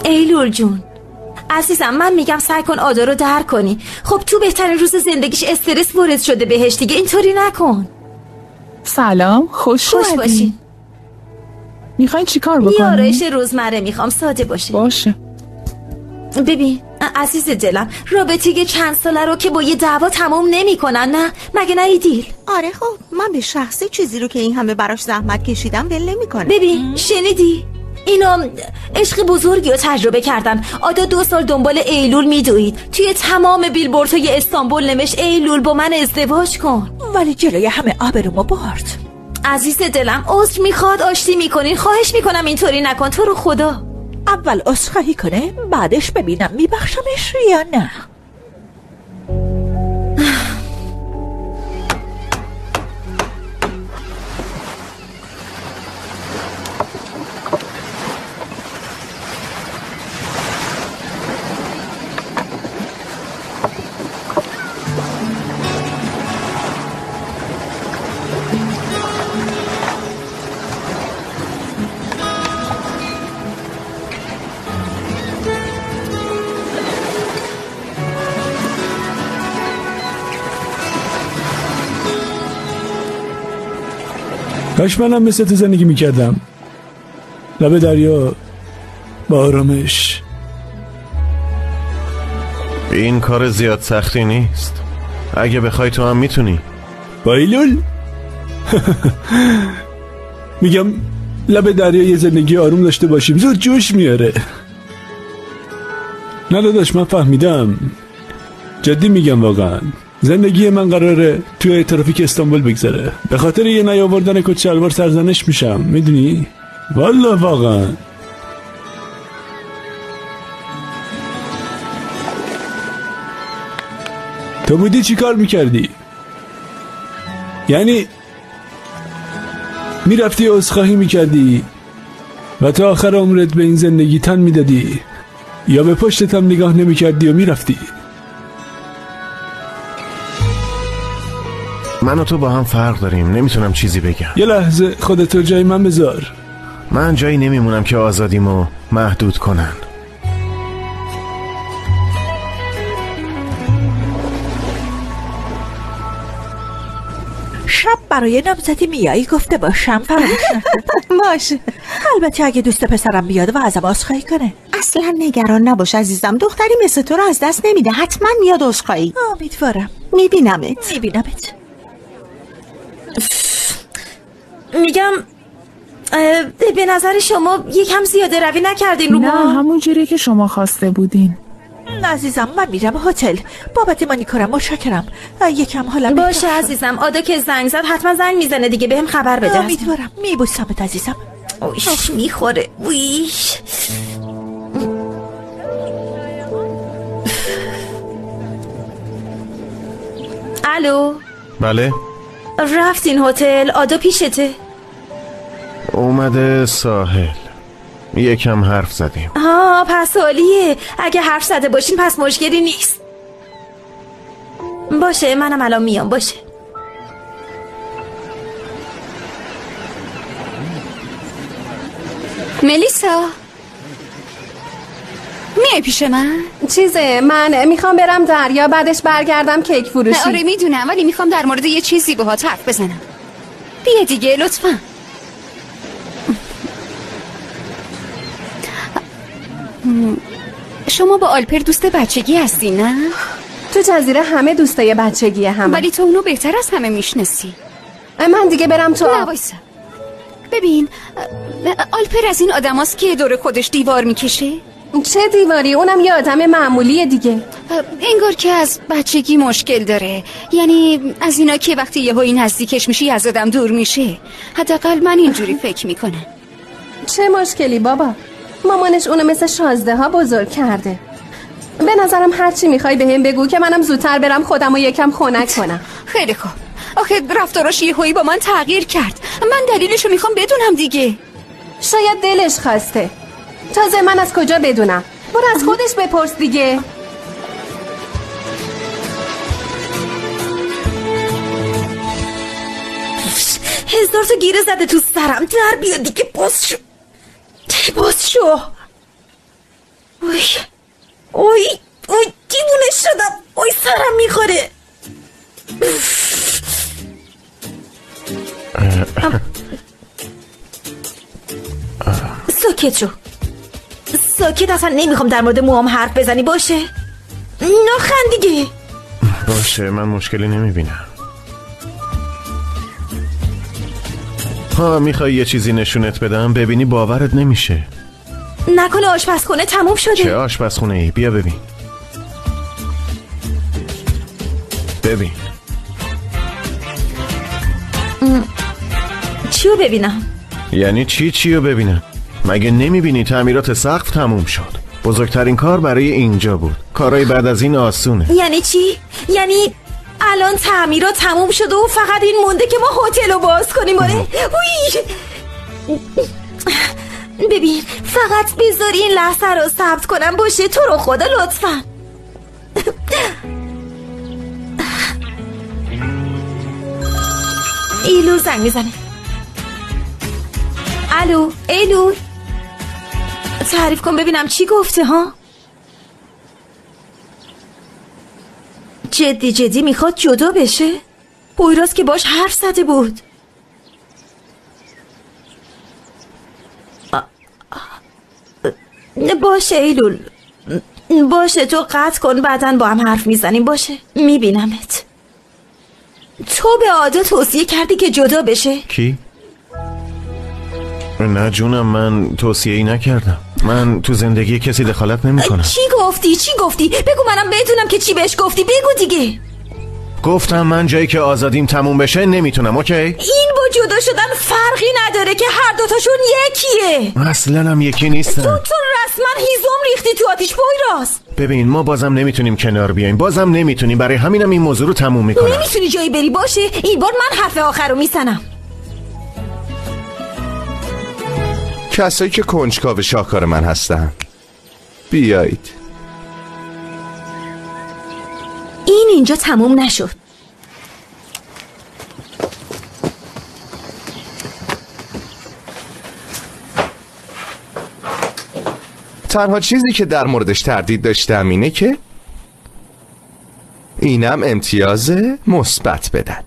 ایلول جون عزیزم، من میگم سعی کن آدا رو درک کنی. خب تو بهترین روز زندگیش استرس وارد شده بهش دیگه، اینطوری نکن. سلام، خوش باشین. میخواین چی کار بکنیم؟ یه آرایش روزمره میخوام، ساده باشه. باشه. ببین عزیز دلم، رابطه چند ساله رو که با یه دعوا تمام نمی کنن، نه مگه نه ایدیل؟ آره خب من به شخصی چیزی رو که این همه براش زحمت کشیدم ول نمی کنم. ببین شنیدی؟ اینا عشق بزرگی رو تجربه کردن. آدا 2 سال دنبال ایلول میدوید، توی تمام بیلبوردهای استانبول نوشت ایلول با من ازدواج کن، ولی جلوی همه آبرومو برد. عزیز دلم عذر میخواد، آشتی میکنین، خواهش میکنم اینطوری نکن، تو رو خدا. اول عذرخواهی کنه، بعدش ببینم میبخشمش یا نه. کاش منم مثل تو زندگی میکردم، لب دریا با آرامش. این کار زیاد سختی نیست، اگه بخوای تو هم میتونی. با ایلول میگم لب دریا یه زندگی آروم داشته باشیم، زود جوش میاره. نه داداش من فهمیدم، جدی میگم، واقعا زندگی من قراره توی ترافیک استانبول بگذره. به خاطر یه نیاوردن کت شلوار سرزنش میشم، میدونی؟ والله واقعا. تو بودی چی کار میکردی؟ یعنی میرفتی عذرخواهی میکردی و تا آخر عمرت به این زندگی تن میدادی، یا به پشتت هم نگاه نمیکردی و میرفتی؟ من و تو با هم فرق داریم، نمیتونم چیزی بگم. یه لحظه خودتو جای من بذار. من جایی نمیمونم که آزادیمو محدود کنن. شب برای نامزدی میایی گفته باشم، فراموش نکن. باشه. البته اگه دوست پسرم بیاد و ازم عذرخواهی کنه. اصلا نگران نباش عزیزم، دختری مثل تو رو از دست نمیده، حتما میاد عذرخواهی. امیدوارم. میبینمت. میگم به نظر شما یکم زیاده روی نکردین رو ما؟ نه همون جوری که شما خواسته بودین. عزیزم من میرم هتل، بابت مانیکورم متشکرم. یکم حالا باشه عزیزم، آدا که زنگ زد حتما زنگ میزنه دیگه، بهم خبر بده. امیدوارم. میبوسمت عزیزم. اویش میخوره. اویش الو. بله. رفتین هتل؟ آدا پیشته؟ اومده ساحل، یکم حرف زدیم. پس عالیه. اگه حرف زده باشین پس مشکلی نیست. باشه منم الان میام. باشه. ملیسا میای پیش من؟ من میخوام برم دریا، بعدش برگردم کیک فروشی. آره میدونم، ولی میخوام در مورد یه چیزی باهات حرف بزنم. بیا دیگه لطفا. شما با آلپر دوست بچگی هستی نه؟ تو جزیره همه دوستای بچگی همه، ولی تو اونو بهتر از همه میشناسی. من دیگه برم تو نه وایسا. ببین آلپر از این آدم هاست که دور خودش دیوار میکشه. چه دیواری؟ اونم یه آدم معمولیه دیگه. انگار که از بچگی مشکل داره، یعنی از اینا که وقتی یهویی نزدیکش میشی از آدم دور میشه. حداقل من اینجوری فکر میکنم. چه مشکلی بابا؟ مامانش اونو مثل شازده ها بزرگ کرده. به نظرم هرچی میخوای بهم بگو که منم زودتر برم خودمو یکم خنک کنم. خیلی خوب. آخه رفتاراش یهویی با من تغییر کرد. من دلیلشو میخوام بدونم دیگه. شاید دلش خواسته. تازه من از کجا بدونم؟ برو از خودش بپرس دیگه. هزار تا گیره زده تو سرم. در بیا دیگه. باز شو. اوی دیوونه شدم. اوی سرم میخوره. ساکت شو. ساکت. اصلا نمیخوام در مورد موام حرف بزنی. باشه نخند دیگه. باشه من مشکلی نمیبینم. میخوای یه چیزی نشونت بدم؟ ببینی باورت نمیشه. نکنه آشپزخونه تموم شده؟ چه آشپزخونه ای؟ بیا ببین. ببین. چیو ببینم؟ یعنی چیو ببینم؟ مگه نمیبینی تعمیرات سقف تموم شد؟ بزرگترین کار برای اینجا بود. کارهای بعد از این آسونه. یعنی چی؟ یعنی الان تعمیرات تموم شده و فقط این مونده که ما هتل رو باز کنیم. ببین فقط بذاری این لحظه رو ثبت کنم. باشه تو رو خدا لطفا. ایلو زنگ میزنه. الو ایلو، تعریف کن ببینم چی گفته ها؟ جدی میخواد جدا بشه؟ پویراز که باش حرف زده بود. باشه ایلول، باشه تو قطع کن، بعداً با هم حرف میزنیم. باشه میبینمت. تو به عاده توصیه کردی که جدا بشه؟ کی؟ نه جونم، من توصیه‌ای نکردم. من تو زندگی کسی دخالت نمی‌کنم. چی گفتی؟ بگو منم بدونم که چی بهش گفتی. بگو دیگه. گفتم من جایی که آزادیم تموم بشه نمیتونم. اوکی؟ این با جدا شدن فرقی نداره که هر دوتاشون یکیه. اصلا هم یکی نیستن. تو رسما هیزم ریختی تو آتیش پویراز. ببین ما بازم نمیتونیم کنار بیایم. بازم نمیتونیم. برای همینم این موضوع رو تموم میکنم. نمیتونی جایی بری. باشه این بار من حرف آخر رو میزنم. کسایی که کنجکاو شاهکار من هستن بیایید. این اینجا تموم نشد. تنها چیزی که در موردش تردید داشتم اینه که اینم امتیاز مثبت بدن.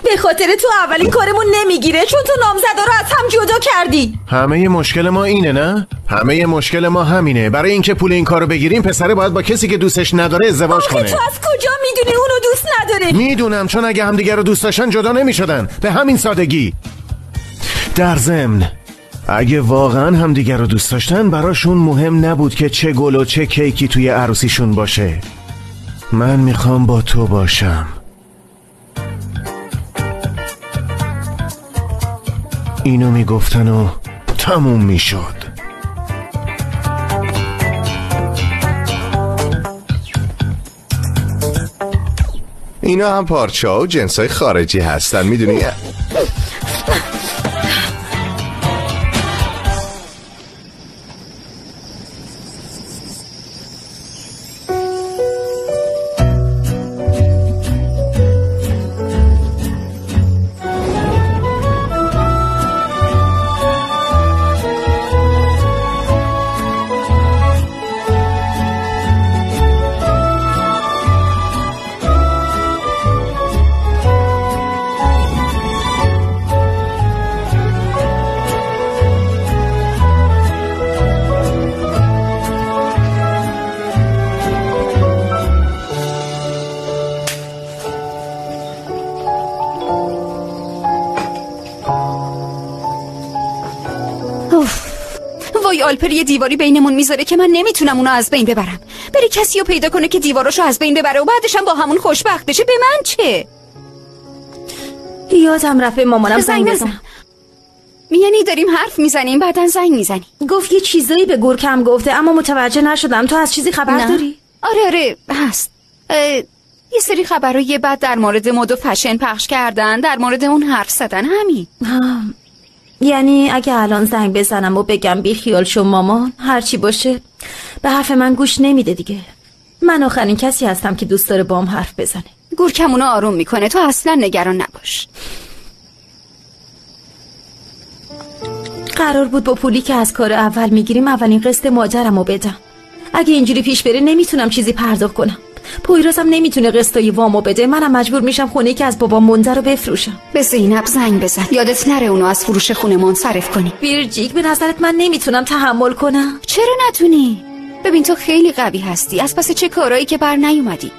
به خاطر تو اولین کارمون نمیگیره، چون تو نامزدا رو از هم جدا کردی. همه مشکل ما اینه نه؟ همه مشکل ما همینه. برای اینکه پول این کارو بگیریم پسره باید با کسی که دوستش نداره ازدواج کنه. تو از کجا میدونی اونو دوست نداره؟ میدونم، چون اگه همدیگه رو دوست داشتن جدا نمیشدن. به همین سادگی. در ضمن اگه واقعا همدیگه رو دوست داشتن براشون مهم نبود که چه گل و چه کیکی توی عروسیشون باشه. من میخوام با تو باشم. اینو میگفتن و تموم میشد. اینا هم پارچه ها و جنس های خارجی هستن میدونی. وای آلپر یه دیواری بینمون میذاره که من نمیتونم اونو از بین ببرم. بری کسی رو پیدا کنه که دیواراشو از بین ببره و بعدش هم با همون خوشبخت بشه. به من چه؟ یادم رفت مامانم زنگ بزن. یعنی داریم حرف میزنیم بعدن زنگ میزنی؟ گفت یه چیزایی به گورکم گفته اما متوجه نشدم. تو از چیزی خبر داری؟ آره هست. یه سری خبرای بعد در مورد مد و فشن پخش کردن، در مورد اون حرف زدن. همین. یعنی اگه الان زنگ بزنم و بگم بی خیال شو مامان هرچی باشه به حرف من گوش نمیده دیگه. من آخرین کسی هستم که دوست داره بام حرف بزنه. گورکمونو آروم میکنه، تو اصلا نگران نباش. قرار بود با پولی که از کار اول میگیریم اولین قسط ماجرمو بدم. اگه اینجوری پیش بره نمیتونم چیزی پرداخت کنم. پویرازم نمیتونه قسطای وامو بده. منم مجبور میشم خونه که از بابام مونده رو بفروشم. به زینب زنگ بزن، یادت نره اونو از فروش خونه منصرف کنی. ویرجیک به نظرت من نمیتونم تحمل کنم؟ چرا نتونی؟ ببین تو خیلی قوی هستی. از پس چه کارایی که بر نیومدی.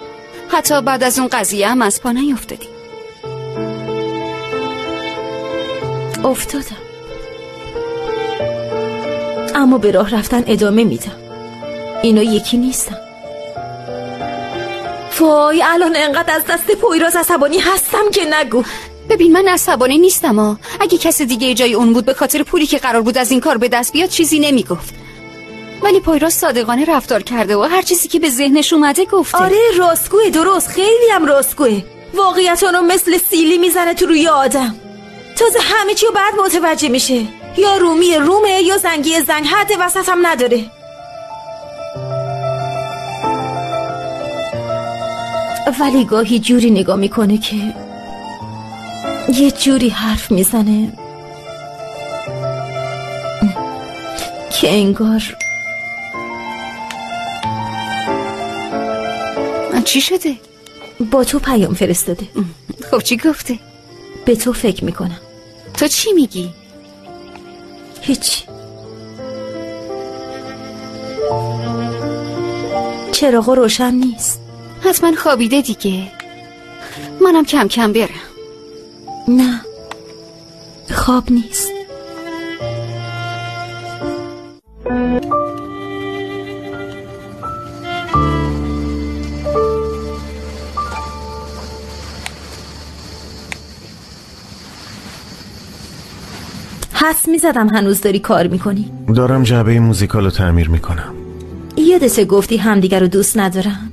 حتی بعد از اون قضیه هم از پا نیافتادی. افتادم اما به راه رفتن ادامه میدم. اینا یکی نیستم. وای الان انقدر از دست پویراز عصبانی هستم که نگو. ببین من عصبانی نیستم اگه کس دیگه جای اون بود به خاطر پولی که قرار بود از این کار به دست بیاد چیزی نمیگفت. ولی پویراز صادقانه رفتار کرده و هر چیزی که به ذهنش اومده گفته. آره راستگوه، درست، خیلی هم راستگوه. واقعیتونو مثل سیلی میزنه تو روی آدم. تازه همه چیو بعد متوجه میشه. یا رومه یا زنگی زنگ، حد وسط هم نداره. ولی گاهی جوری نگاه میکنه که یه جوری حرف میزنه که انگار. چی شده؟ با تو پیام فرستاده. خب چی گفته؟ به تو فکر میکنم. تو چی میگی؟ هیچ. چراغ روشن نیست. حتما خوابیده دیگه. منم کم کم برم. نه خواب نیست. حس میزدم هنوز داری کار میکنی. دارم جعبه موزیکالو تعمیر میکنم. یادته گفتی همدیگر رو دوست ندارن؟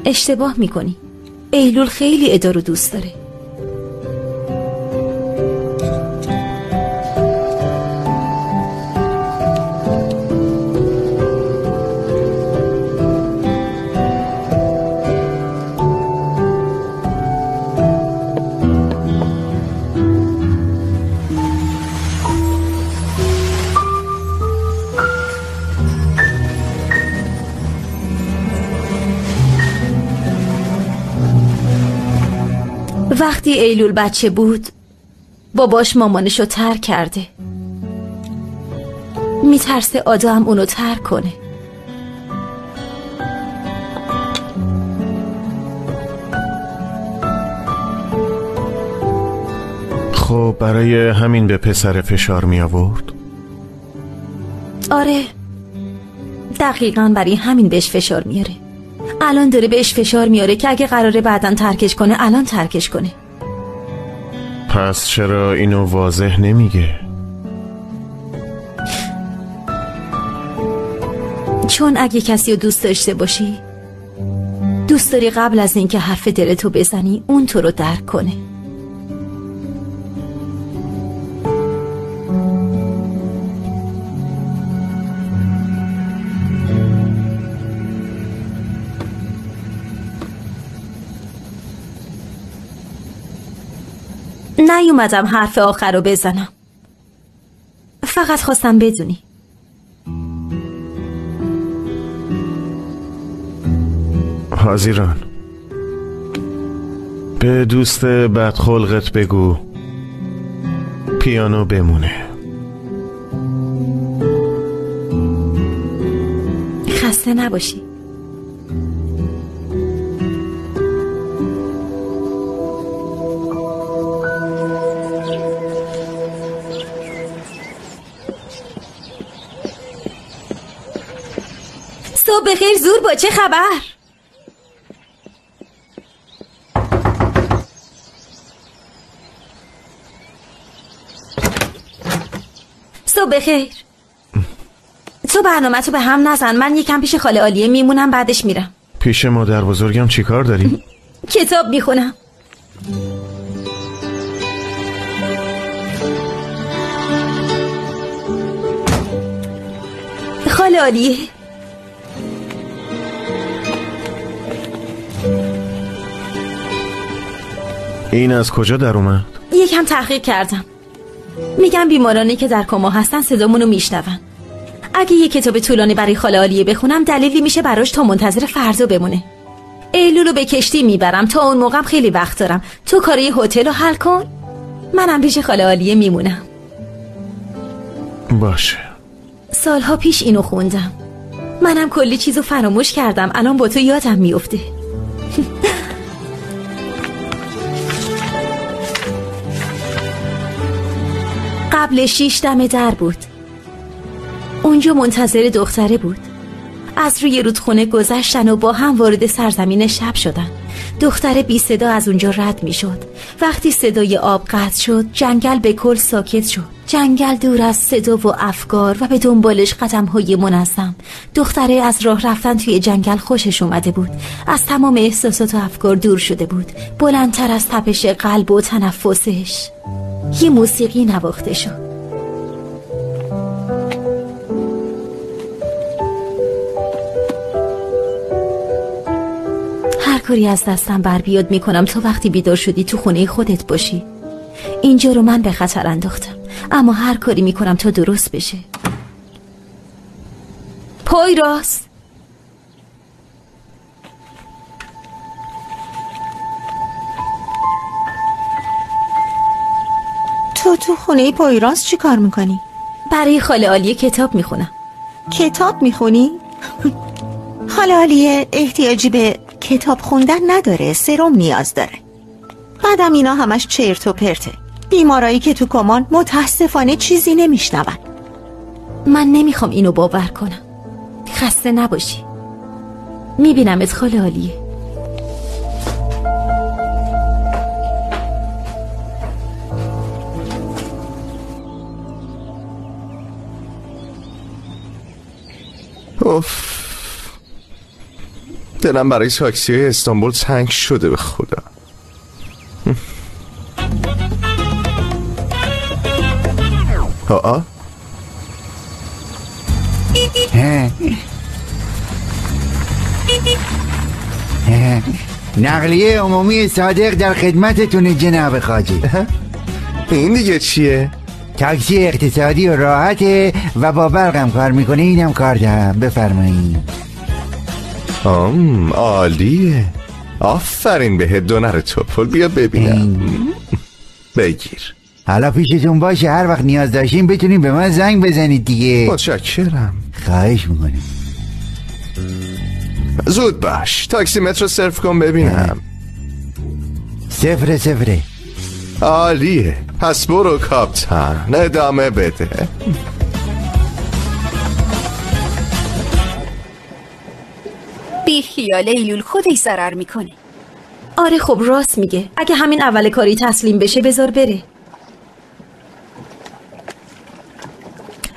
اشتباه میکنی. ایلول خیلی ادا رو دوست داره. وقتی ایلول بچه بود باباش مامانشو ترک کرده. میترسه آدم اونو ترک کنه. خب برای همین به پسر فشار می آورد؟ آره دقیقاً برای همین بهش فشار میاره. الان داره بهش فشار میاره که اگه قراره بعداً ترکش کنه الان ترکش کنه. پس چرا اینو واضح نمیگه؟ چون اگه کسی رو دوست داشته باشی دوست داری قبل از اینکه حرف دلتو بزنی اون تو رو درک کنه. نیومدم حرف آخر رو بزنم، فقط خواستم بدونی. حاضران، به دوست بدخلقت بگو پیانو بمونه. خسته نباشی. صبح بخیر زور، با چه خبر؟ صبح بخیر. تو برنامه تو به هم نزن، من یکم پیش خاله عالیه میمونم، بعدش میرم. پیش مادر بزرگم چی کار داری؟ کتاب میخونم. خاله عالیه، این از کجا در اومد؟ یکم تحقیق کردم. میگم بیمارانی که در کما هستن صدامونو میشنون. اگه یه کتاب طولانی برای خاله عالیه بخونم دلیلی میشه براش تا منتظر فردا بمونه. ایلولو به کشتی میبرم، تا اون موقعم خیلی وقت دارم. تو کاری هتل رو حل کن، منم پیش خاله عالیه میمونم. باشه. سالها پیش اینو خوندم، منم کلی چیزو فراموش کردم، الان با تو یادم میفته. قبل 6 دم در بود. اونجا منتظر دختره بود. از روی رودخونه گذشتن و با هم وارد سرزمین شب شدن. دختره بی صدا از اونجا رد می شد. وقتی صدای آب قطع شد جنگل به کل ساکت شد. جنگل دور از صدا و افکار و به دنبالش قدم‌های منظم. دختره از راه رفتن توی جنگل خوشش اومده بود. از تمام احساسات و افکار دور شده بود. بلندتر از تپش قلب و تنفسش یه موسیقی نواخته شد. هر کاری از دستم بر بیاد میکنم تا وقتی بیدار شدی تو خونه خودت باشی. اینجا رو من به خطر انداختم، اما هر کاری میکنم تا درست بشه. پای راست. تو خونه پایراس چی کار میکنی؟ برای خاله عالیه کتاب میخونم. کتاب میخونی؟ خاله عالیه احتیاجی به کتاب خوندن نداره، سرم نیاز داره. بعدم اینا همش چرت و پرته. بیمارایی که تو کمان متاسفانه چیزی نمیشنون. من نمیخوام اینو باور کنم. خسته نباشی. میبینمت خاله عالیه. اوف، دلم برای تاکسی استانبول تنگ شده به خدا. نقلیه عمومی صادق در خدمتتون جناب خواجه. این دیگه چیه؟ تاکسی اقتصادی و راحته و با برقم کار میکنه. اینم کار دارم، بفرمایید. عالیه، آفرین بهت دونر توپل. بیا ببینم. بگیر. حالا پیشتون باشه هر وقت نیاز داشتین بتونین به من زنگ بزنید دیگه. متشکرم. خواهش میکنم. زود باش، تاکسی مترو صرف کن ببینم. 0. عالیه، پس برو کاپتان، ادامه بده. بی خیال ایلول خودش ضرر میکنه. آره خب راست میگه. اگه همین اول کاری تسلیم بشه بذار بره.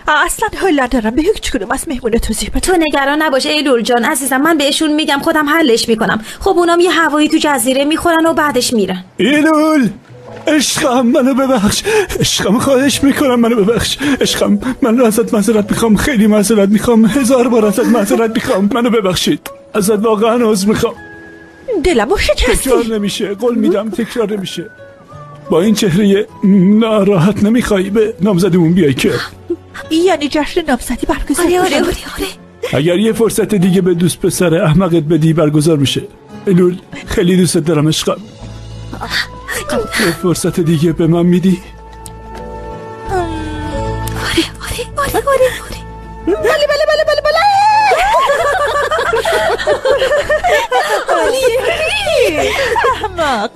اصلا حال ندارم به هیچ کدوم از مهمونه توضیح بده. تو نگران نباش ایلول جان عزیزم، من بهشون میگم خودم حلش میکنم. خب اونام یه هوایی تو جزیره میخورن و بعدش میرن. ایلول عشقم منو ببخش، عشقم خواهش میکنم منو ببخش، عشقم من ازت معذرت میخوام، خیلی معذرت میخوام، 1000 بار ازت معذرت میخوام، منو ببخشید، ازت واقعا عذر میخوام. دلمو شکستی. تکرار نمیشه، قول میدم تکرار نمیشه. با این چهره ناراحت نمیخوای به نامزدیمون بیای که؟ یعنی جشن نامزدی برگزار؟ آره. اگر یه فرصت دیگه به دوست پسر احمقت بدی برگزار میشه. ایلول خیلی دوست دارم عشقم. یه فرصت دیگه به من میدی؟ آره. بله. احمق.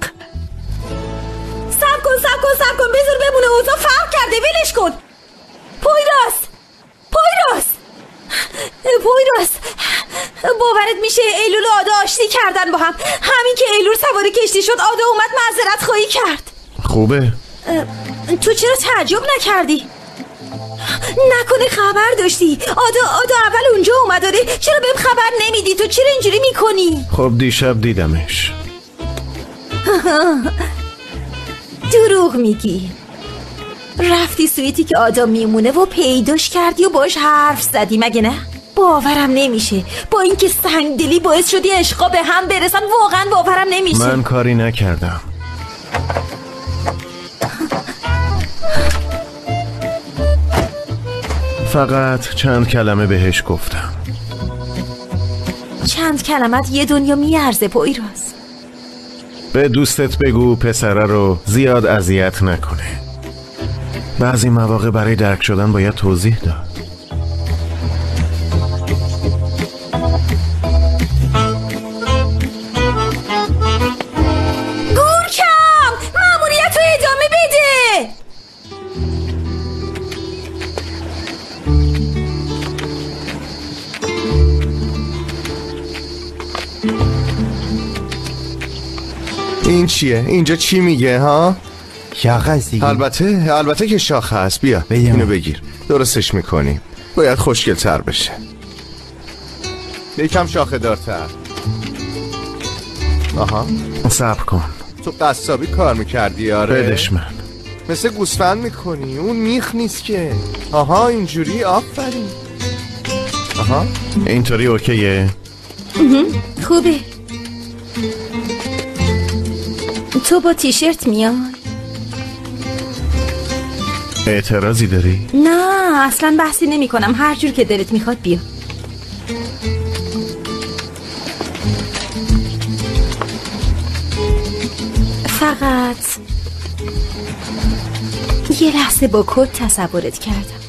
سب کن بذار بمونه، اوضاع فرق کرده، ولش کن. پویراس باورت میشه ایلول و آدا آشتی کردن با هم. همین که ایلول سوار کشتی شد آدا اومد معذرت خواهی کرد. خوبه؟ تو چرا تعجب نکردی؟ نکنه خبر داشتی؟ آدا اول اونجا اومد. داره چرا بهم خبر نمیدی؟ تو چرا اینجوری میکنی؟ خب دیشب دیدمش. دروغ میگی. رفتی سویتی که آدا میمونه و پیداش کردی و باش حرف زدی مگه نه؟ باورم نمیشه. با اینکه سنگدلی باعث شدی عشقا به هم برسن، واقعا باورم نمیشه. من کاری نکردم. فقط چند کلمه بهش گفتم. چند کلمت یه دنیا میارزه پویراس. به دوستت بگو پسره رو زیاد اذیت نکنه. بعضی مواقع برای درک شدن باید توضیح داد. گورکم ماموریت رو ادامه بده. این چیه؟ اینجا چی میگه ها؟ شاخه است دیگه. البته که شاخه است. بیا اینو بگیر، درستش میکنیم. باید خوشگل تر بشه، یکم شاخه دارتر. آها صبر کن. تو قصابی کار میکردی؟ آره بدش من. مثل گوسفند میکنی، اون میخ نیست که. آها اینجوری، آفرین. آها اینطوری اوکیه؟ خوبه. تو با تیشرت میای؟ اعتراضی داری؟ نه اصلا بحثی نمی کنم، هر جور که دلت میخواد بیا. فقط یه لحظه با کت تصورت کردم.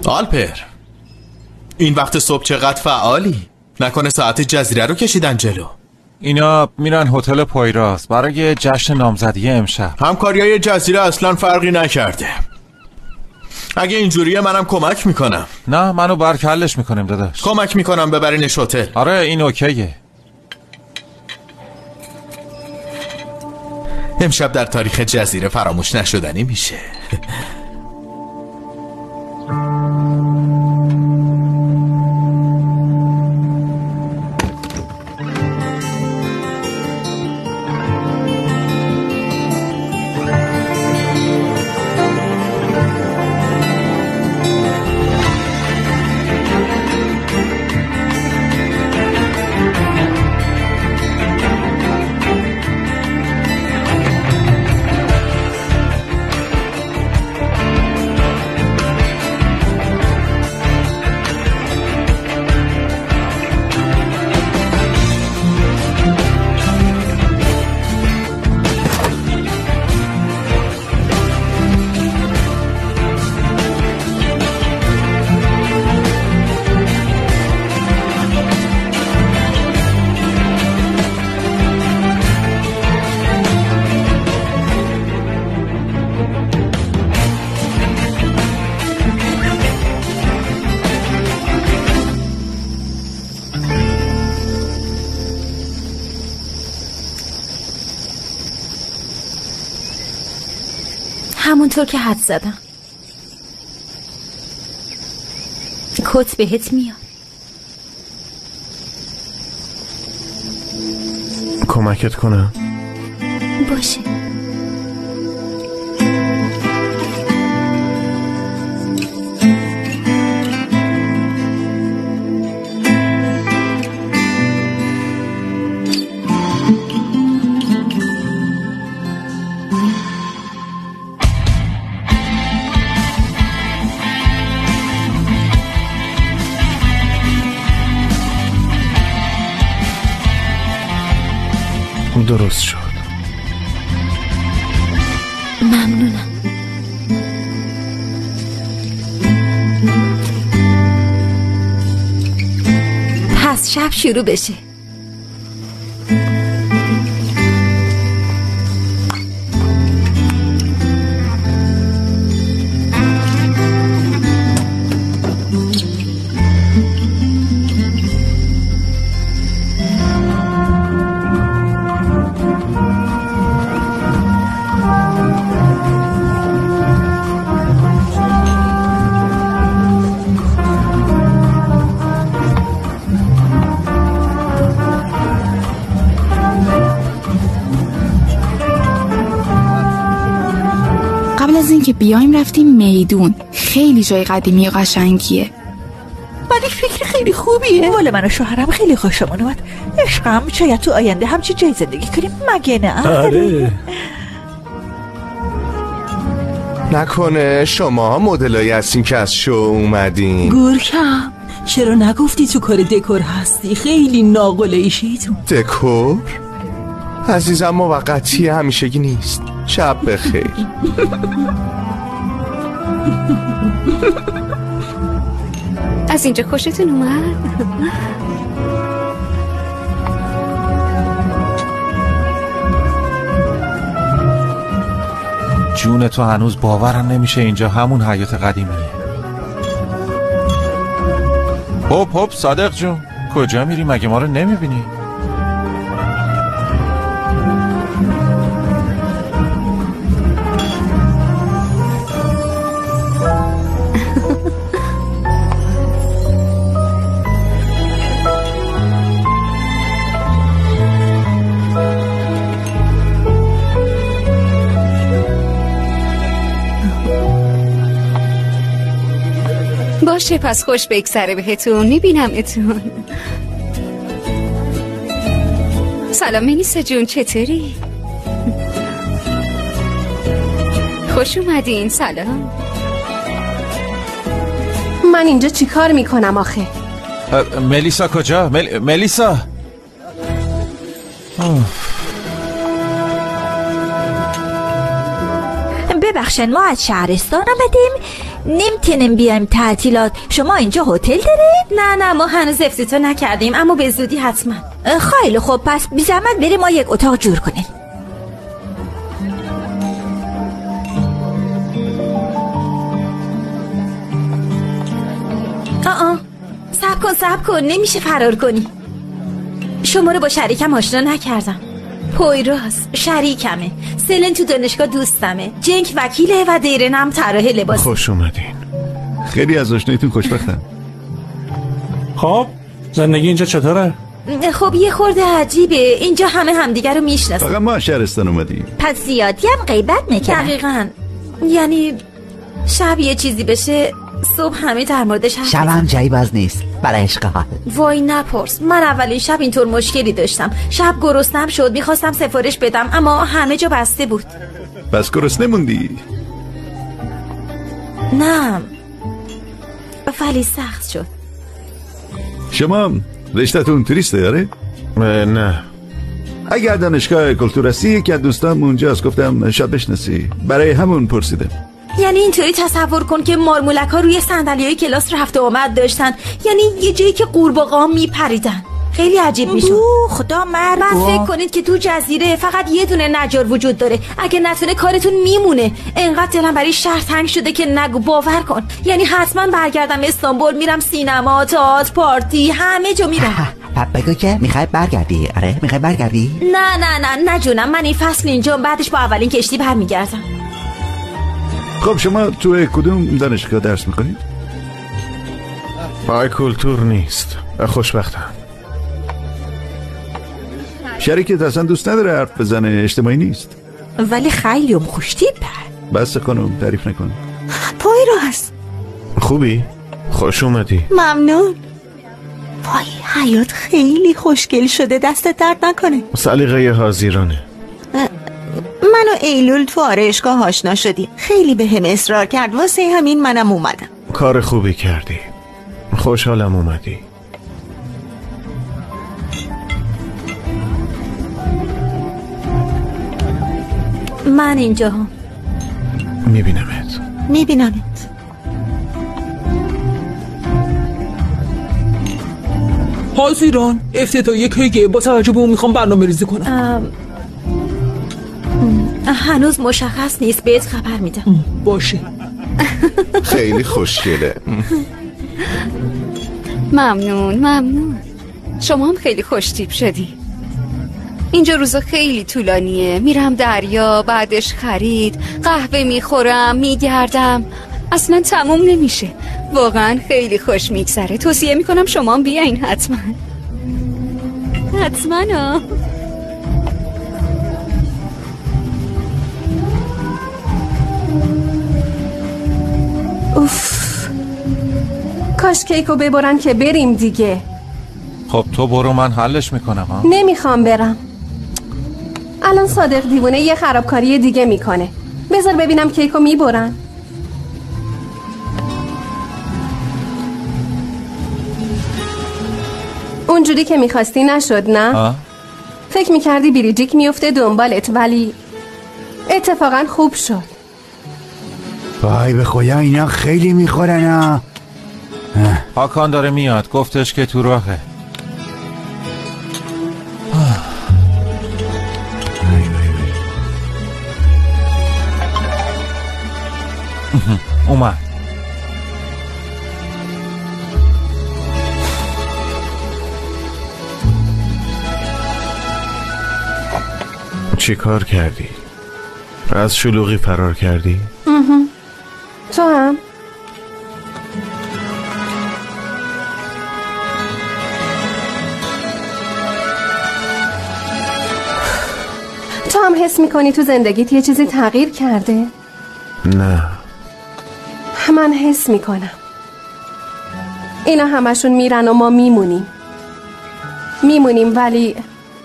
آلپر این وقت صبح چقدر فعالی؟ نکنه ساعت جزیره رو کشیدن جلو؟ اینا میرن هتل پویراس برای جشن نامزدی امشب. همکاریای جزیره اصلا فرقی نکرده. اگه اینجوریه منم کمک میکنم. نه منو برکلش میکنیم داداش. کمک میکنم ببرینش هتل. آره این اوکیه. امشب در تاریخ جزیره فراموش نشدنی میشه. همونطور که حد زدم. کت بهت میاد. کمکت کنم؟ باشه. درست شد. ممنونم. پس شب شروع بشه. قبل از اینکه بیایم رفتیم میدون. خیلی جای قدیمی و قشنگیه. ولی فکر خیلی خوبیه. والا من و شوهرم خیلی خوشمون اومد. عشقم شاید تو آینده همچی جای زندگی کنیم، مگه نه؟ آره. نکنه شما مدلایی هستین که از شو اومدین؟ گورکم چرا نگفتی تو کار دکور هستی؟ خیلی ناقله ایشی تو. دکور؟ عزیزم موقتی همیشگی نیست. شب بخیر. از اینجا خوشتون اومد؟ جون تو هنوز باورم نمیشه اینجا همون حیات قدیمیه. هوپ صادق جون کجا میری؟ مگه ما رو نمیبینی؟ باشه پس خوش بگذره بهتون. میبینم اتون. سلام ملیسا جون، چطوری؟ خوش اومدین. سلام. من اینجا چی کار میکنم آخه؟ ملیسا کجا؟ ملیسا ببخشن ما از شهرستان آمدیم، نمیتونیم بیایم تعطیلات. شما اینجا هتل دارید؟ نه ما هنوز افتتاح نکردیم، اما به زودی حتما. خیلی خوب، پس بی زحمت بریم ما یک اتاق جور کنیم. صبر کن نمیشه فرار کنی. شما رو با شریکم آشنا نکردم. پویراس شریکمه، سلن تو دانشگاه دوستمه، جنک وکیله و دیرنم طراح لباس. خوش اومدین. خیلی از آشنایتون خوشبختم. خب زندگی اینجا چطوره؟ خب یه خورده عجیبه، اینجا همه همدیگر رو میشناسن. فقط ما شهرستان اومدیم. پس زیادی هم غیبت میکنن. دقیقاً، یعنی شب یه چیزی بشه صبح همه در موردش حرف شب هم جایی باز نیست برای عشق حال. وای نپرس، من اولین شب اینطور مشکلی داشتم. شب گرسنم شد، میخواستم سفارش بدم اما همه جا بسته بود. بس گرسنه موندی؟ نه ولی سخت شد. شما رشته‌تون توریسته یاره؟ نه. اگر دانشگاه کلتور هستی یکی از دوستام اونجاست، گفتم شاید بشناسی، برای همون پرسیدم. یعنی اینطوری تصور کن که مارمولک ها روی صندلی‌های کلاس رفت و آمد داشتن، یعنی یه جایی که قورباغه‌ها میپریدن. خیلی عجیب میشد. خدا مرد. بعد فکر کنید که تو جزیره فقط یه دونه نجار وجود داره، اگه نتونه کارتون میمونه. انقدر دلم برای شهر تنگ شده که نگو، باور کن. یعنی حتما برگردم استانبول، میرم سینما، تئاتر، پارتی، همه جا میرم. بگو که میخوای برگردی؟ آره میخوای برگردی؟ نه جونم، من این فصل اینجا، بعدش با اولین کشتی برمیگردم. خب شما تو کدوم دانشگاه درس میکنید؟ پای کلتور نیست. خوشبختم. شریکت اصلا دوست نداره حرف بزنه، اجتماعی نیست. ولی خیلی خوشتیپه. بس خانم تعریف نکن. پایراز خوبی؟ خوش اومدی. ممنون. وای حیات خیلی خوشگل شده، دستت درد نکنه. سلیقه حاضرانه. من و ایلول تو آرایشگاه آشنا شدیم. خیلی به هم اصرار کرد، واسه همین منم اومدم. کار خوبی کردی. خوشحالم اومدی. من اینجا هم میبینمت. حاضران افتتاحیه کیه؟ با توجه به اون میخوام برنامه ریزی کنم. هنوز مشخص نیست، بهت خبر میدم. باشه. خیلی خوشگله. ممنون. شما هم خیلی خوشتیپ شدی. اینجا روزا خیلی طولانیه. میرم دریا، بعدش خرید، قهوه میخورم، میگردم، اصلا تموم نمیشه. واقعا خیلی خوش میگذره. توصیه میکنم شما هم بیاین حتما. اوف، کاش کیکو ببرن که بریم دیگه. خب تو برو، من حلش میکنم. ها نمیخوام برم. الان صادق دیوونه یه خرابکاری دیگه میکنه. بذار ببینم کیکو میبرن. اونجوری که میخواستی نشد نه؟ فکر میکردی بریجیک میفته دنبالت، ولی اتفاقا خوب شد. وای به خدا اینا خیلی میخورن. هاکان داره میاد، گفتش که تو راهه. اومد. چی کار کردی؟ از شلوغی فرار کردی؟ تو هم؟ تو هم حس میکنی تو زندگیت یه چیزی تغییر کرده؟ نه. من حس میکنم. اینا همشون میرن و ما میمونیم ولی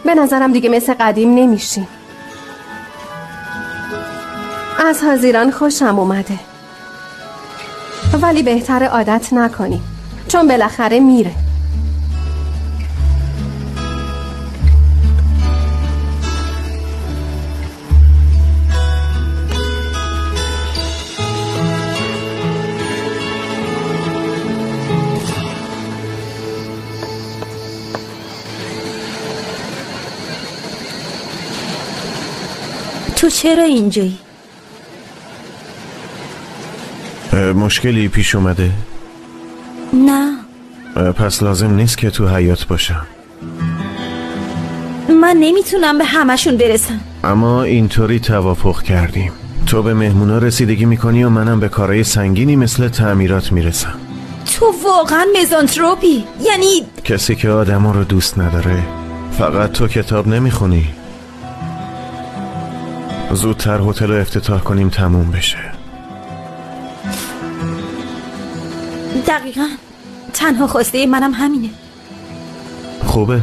به نظرم دیگه مثل قدیم نمیشیم. از حاضران خوشم اومده، ولی بهتر عادت نکنیم چون بالاخره میره. تو چرا اینجایی؟ مشکلی پیش اومده؟ نه. پس لازم نیست که تو حیاط باشم. من نمیتونم به همشون برسم. اما اینطوری توافق کردیم. تو به مهمونا رسیدگی میکنی و منم به کارهای سنگینی مثل تعمیرات میرسم. تو واقعا میزانتروپی؟ یعنی کسی که آدما رو دوست نداره. فقط تو کتاب نمیخونی. زودتر هتل رو افتتاح کنیم تموم بشه. دقیقا تنها خواسته منم همینه. خوبه،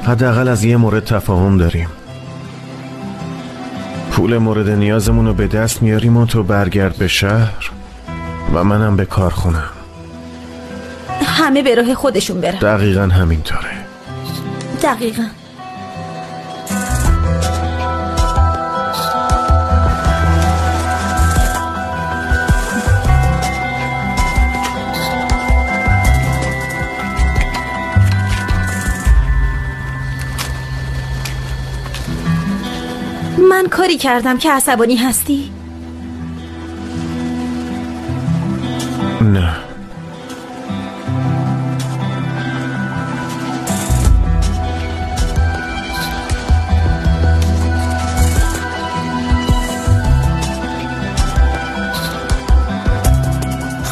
حداقل از یه مورد تفاهم داریم. پول مورد نیازمون رو به دست میاریم و تو برگرد به شهر و منم به کارخونم. همه به راه خودشون برن. دقیقا همینطوره. دقیقا. من کاری کردم که عصبانی هستی؟ نه.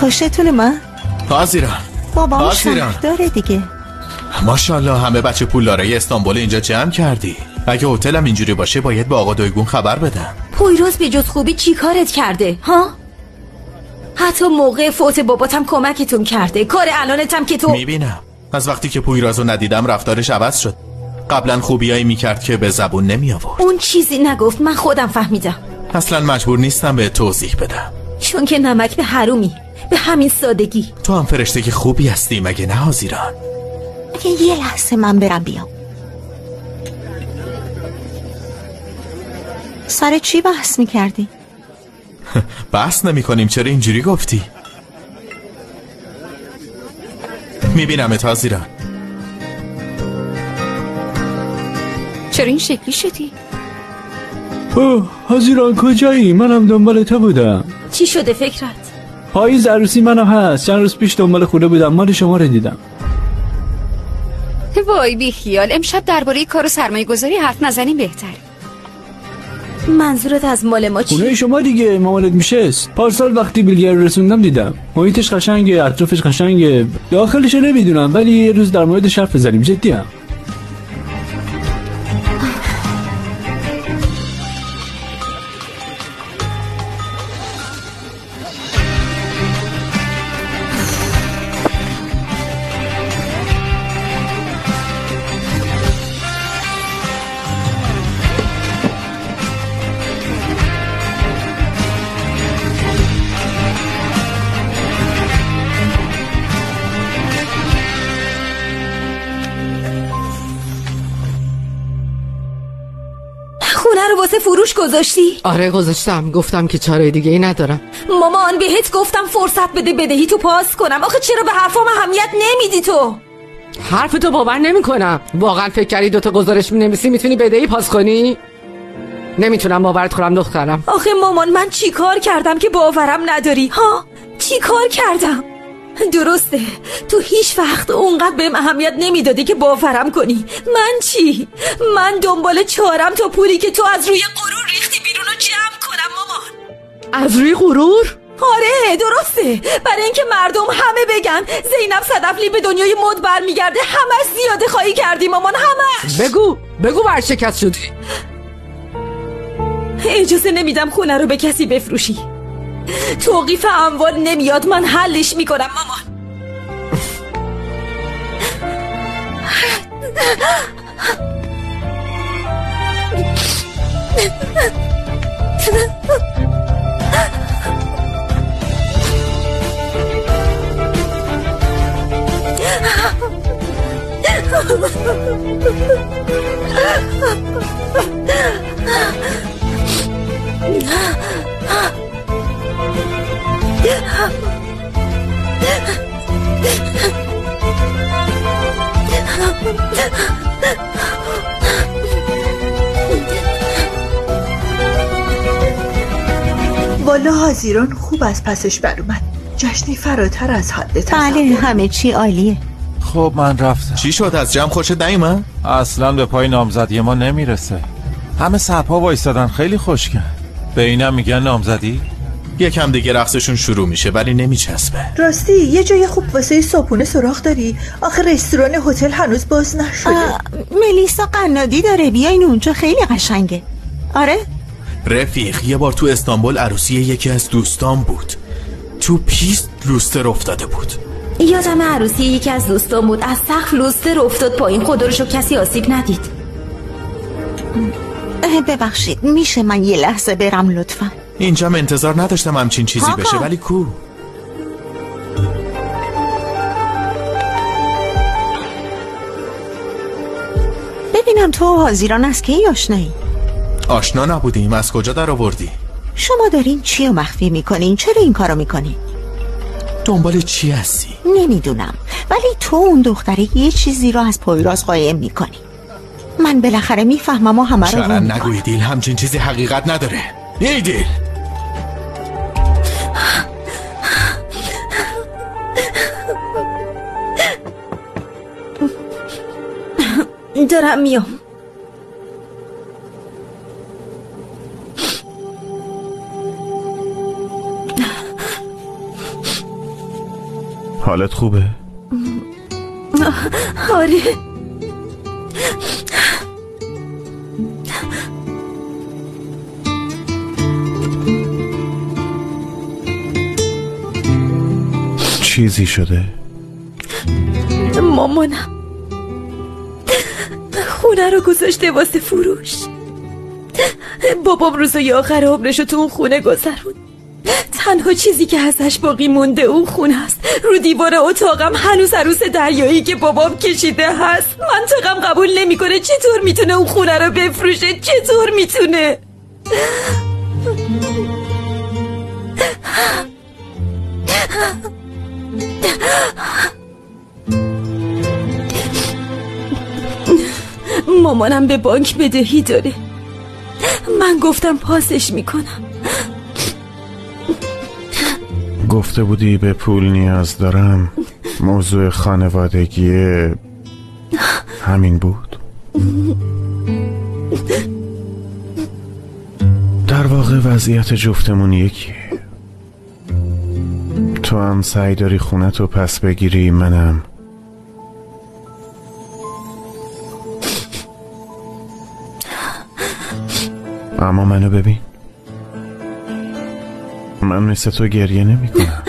خوشتونه من؟ حاضران بابام شهر داره دیگه. ماشاءالله همه بچه پولدارای استانبول اینجا جمع کردی. اگه هتلم اینجوری باشه باید به آقا دایگون خبر بدم. پویروز به جز خوبی چی کارت کرده ها؟ حتی موقع فوت باباتم کمکتون کرده. کار الانتم که تو میبینم از وقتی که پویرازو ندیدم رفتارش عوض شد. قبلا خوبیایی میکرد که به زبون نمی آورد. اون چیزی نگفت، من خودم فهمیدم. اصلا مجبور نیستم به توضیح بدم، چون که نمک به حرومی، به همین سادگی. تو هم فرشته که خوبی هستی مگه نه حاضران؟ یه لحظه من برم بیام. سر چی بحث میکردی؟ بحث نمی کنیم، چرا اینجوری گفتی؟ میبینم حاضران. چرا این شکلی شدی؟ حاضران کجایی؟ منم دنبال تو بودم. چی شده فکرت؟ پاییز عروسی منم هست. چند روز پیش دنبال خونه بودم، مال شما رو دیدم. وای بی خیال، امشب درباره کار و سرمایه گذاری حرف نزنیم بهتره. منظورت از مال ما چی؟ خونه شما دیگه، مامانت میشه. پارسال وقتی بیلگر رسوندم دیدم. محیطش قشنگه، اطرافش قشنگه. داخلش نمیدونم ولی یه روز در موردش حرف بزنیم. جدی ام. واسه فروش گذاشتی؟ آره گذاشتم، گفتم که چاره دیگه ای ندارم. مامان بهت گفتم فرصت بده بدهی تو پاس کنم. آخه چرا به حرفام اهمیت نمیدی تو؟ حرف تو باور نمی کنم. واقعا فکر کردی دوتا گزارش می نویسی میتونی بدهی پاس کنی؟ نمیتونم باورت کنم دخترم. آخه مامان من چی کار کردم که باورم نداری؟ ها؟ چی کار کردم؟ درسته تو هیچ وقت اونقدر بهم اهمیت نمیدادی که باورم کنی. من چی؟ من دنبال چارم تا پولی که تو از روی غرور ریختی بیرون رو جمع کنم مامان. از روی غرور؟ آره درسته، برای اینکه مردم همه بگن زینب صدفلی به دنیای مد برمیگرده. همش زیاده خواهی کردی مامان، همش. بگو ورشکست شدی. اجازه نمیدم خونه رو به کسی بفروشی. توقیف اموال نمیاد، من حلش میکنم مامان. والا حاضران خوب از پسش بر اومد. جشنی فراتر از حد تصور. بله همه چی عالیه. خب من رفتم. چی شد از جمع خوشت نیومد؟ اصلا به پای نامزدی ما نمیرسه. همه صفها وایستادن، خیلی خوشگل. به اینم میگن نامزدی؟ یکم دیگه رقصشون شروع میشه ولی نمیچسبه. راستی یه جای خوب واسه صبحونه سراغ داری؟ آخه رستوران هتل هنوز باز نشده. ملیسا قنادی داره، بیاین اونجا، خیلی قشنگه. آره رفیق یه بار تو استانبول عروسی یکی از دوستان بود. تو پیست لوستر افتاده بود. یادم عروسی یکی از دوستان بود، از سقف لوستر افتاد پایین. خدا رو شکر کسی آسیب ندید. ببخشید میشه من یه لحظه برم لطفا؟ اینجا انتظار نداشتم همچین چیزی بشه ولی کو. ببینم تو حاضران از کی آشنایی؟ آشنا نبودیم، از کجا در آوردی؟ شما دارین چی رو مخفی میکنین؟ چرا این کارو میکنین؟ دنبال چی هستی؟ نمیدونم ولی تو اون دختره یه چیزی رو از پویراز قایم میکنی. من بالاخره میفهمم و همه رو شرن نگوی دیل، همچین چیزی حقیقت نداره. ای دیل دارم میام. حالت خوبه؟ آره. چیزی شده؟ مامانم خونه رو گذاشته واسه فروش. بابام روزای آخر عمرشو تو اون خونه گذرون. تنها چیزی که ازش باقی مونده اون خونه است. رو دیوار اتاقم هنوز عروس دریایی که بابام کشیده هست. منطقم قبول نمیکنه. چطور میتونه اون خونه رو بفروشه؟ چطور میتونه؟ مامانم به بانک بدهی داره. من گفتم پاسش میکنم. گفته بودی به پول نیاز دارم. موضوع خانوادگی همین بود. در واقع وضعیت جفتمون یکیه. تو هم سعی داری خونتو پس بگیری، منم اما منو ببین، من مثل تو گریه نمی کنم.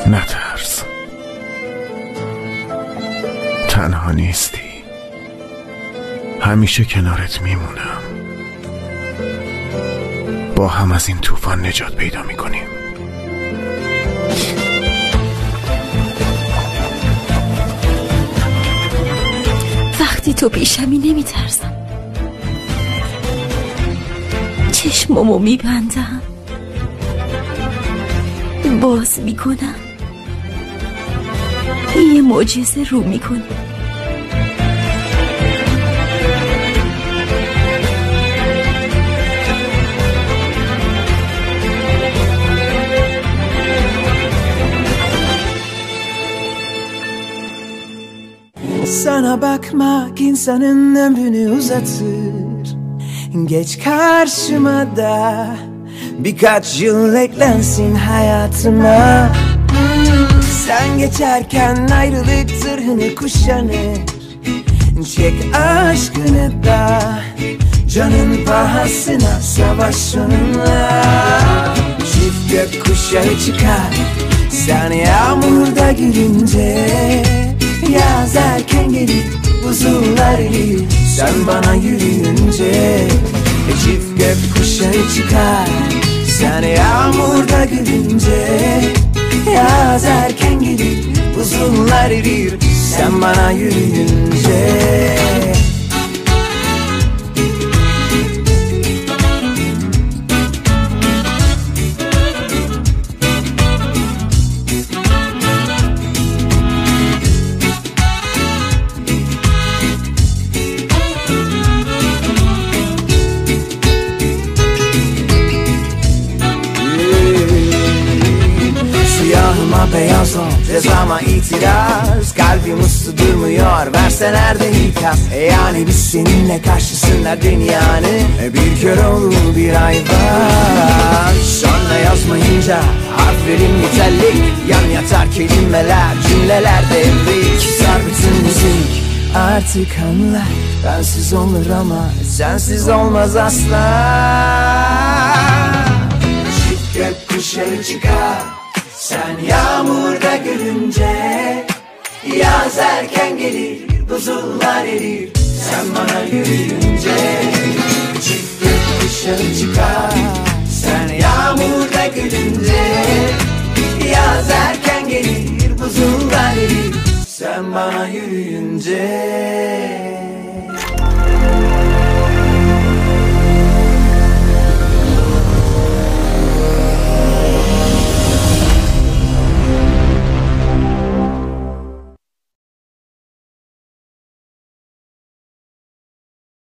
نترس، تنها نیستی. همیشه کنارت میمونم. با هم از این طوفان نجات پیدا میکنیم. وقتی تو پیشمی نمیترسم. چشمامو میبندم، باز میکنم، یه معجزه رو میکنی. Sana bakmak insanın ömrünü uzatır. Geç karşıma da birkaç yıl eklensin hayatıma. Sen geçerken ayrılık zırhını kuşanır. Çek aşkını da canın pahasına savaş onunla. Çift gökkuşağı çıkar sen yağmurda gülünce. Yaz erken gelir, buzullar erir sen bana yürüyünce. Çift gökkuşağı çıkar sen yağmurda gülünce. Yaz erken gelir, buzullar erir sen bana yürüyünce. Beyaz ol, cezama itiraz. Kalbim uslu durmuyor, verseler de ikaz. Yani biz seninle karşısınlar dünyanı. Bir kör olur bir hayvan. Sonra yazmayınca harflerim nitelik. Yan yatar kelimeler, cümleler devrik. Sar bütün müzik, artık anla. Bensiz olur ama sensiz olmaz asla. Çift gökkuşağı çıkar sen yağmurda gülünce. Yaz erken gelir, buzullar erir sen bana yürüyünce. Çift gökkuşağı çıkar sen yağmurda gülünce. Yaz erken gelir, buzullar erir sen bana yürüyünce.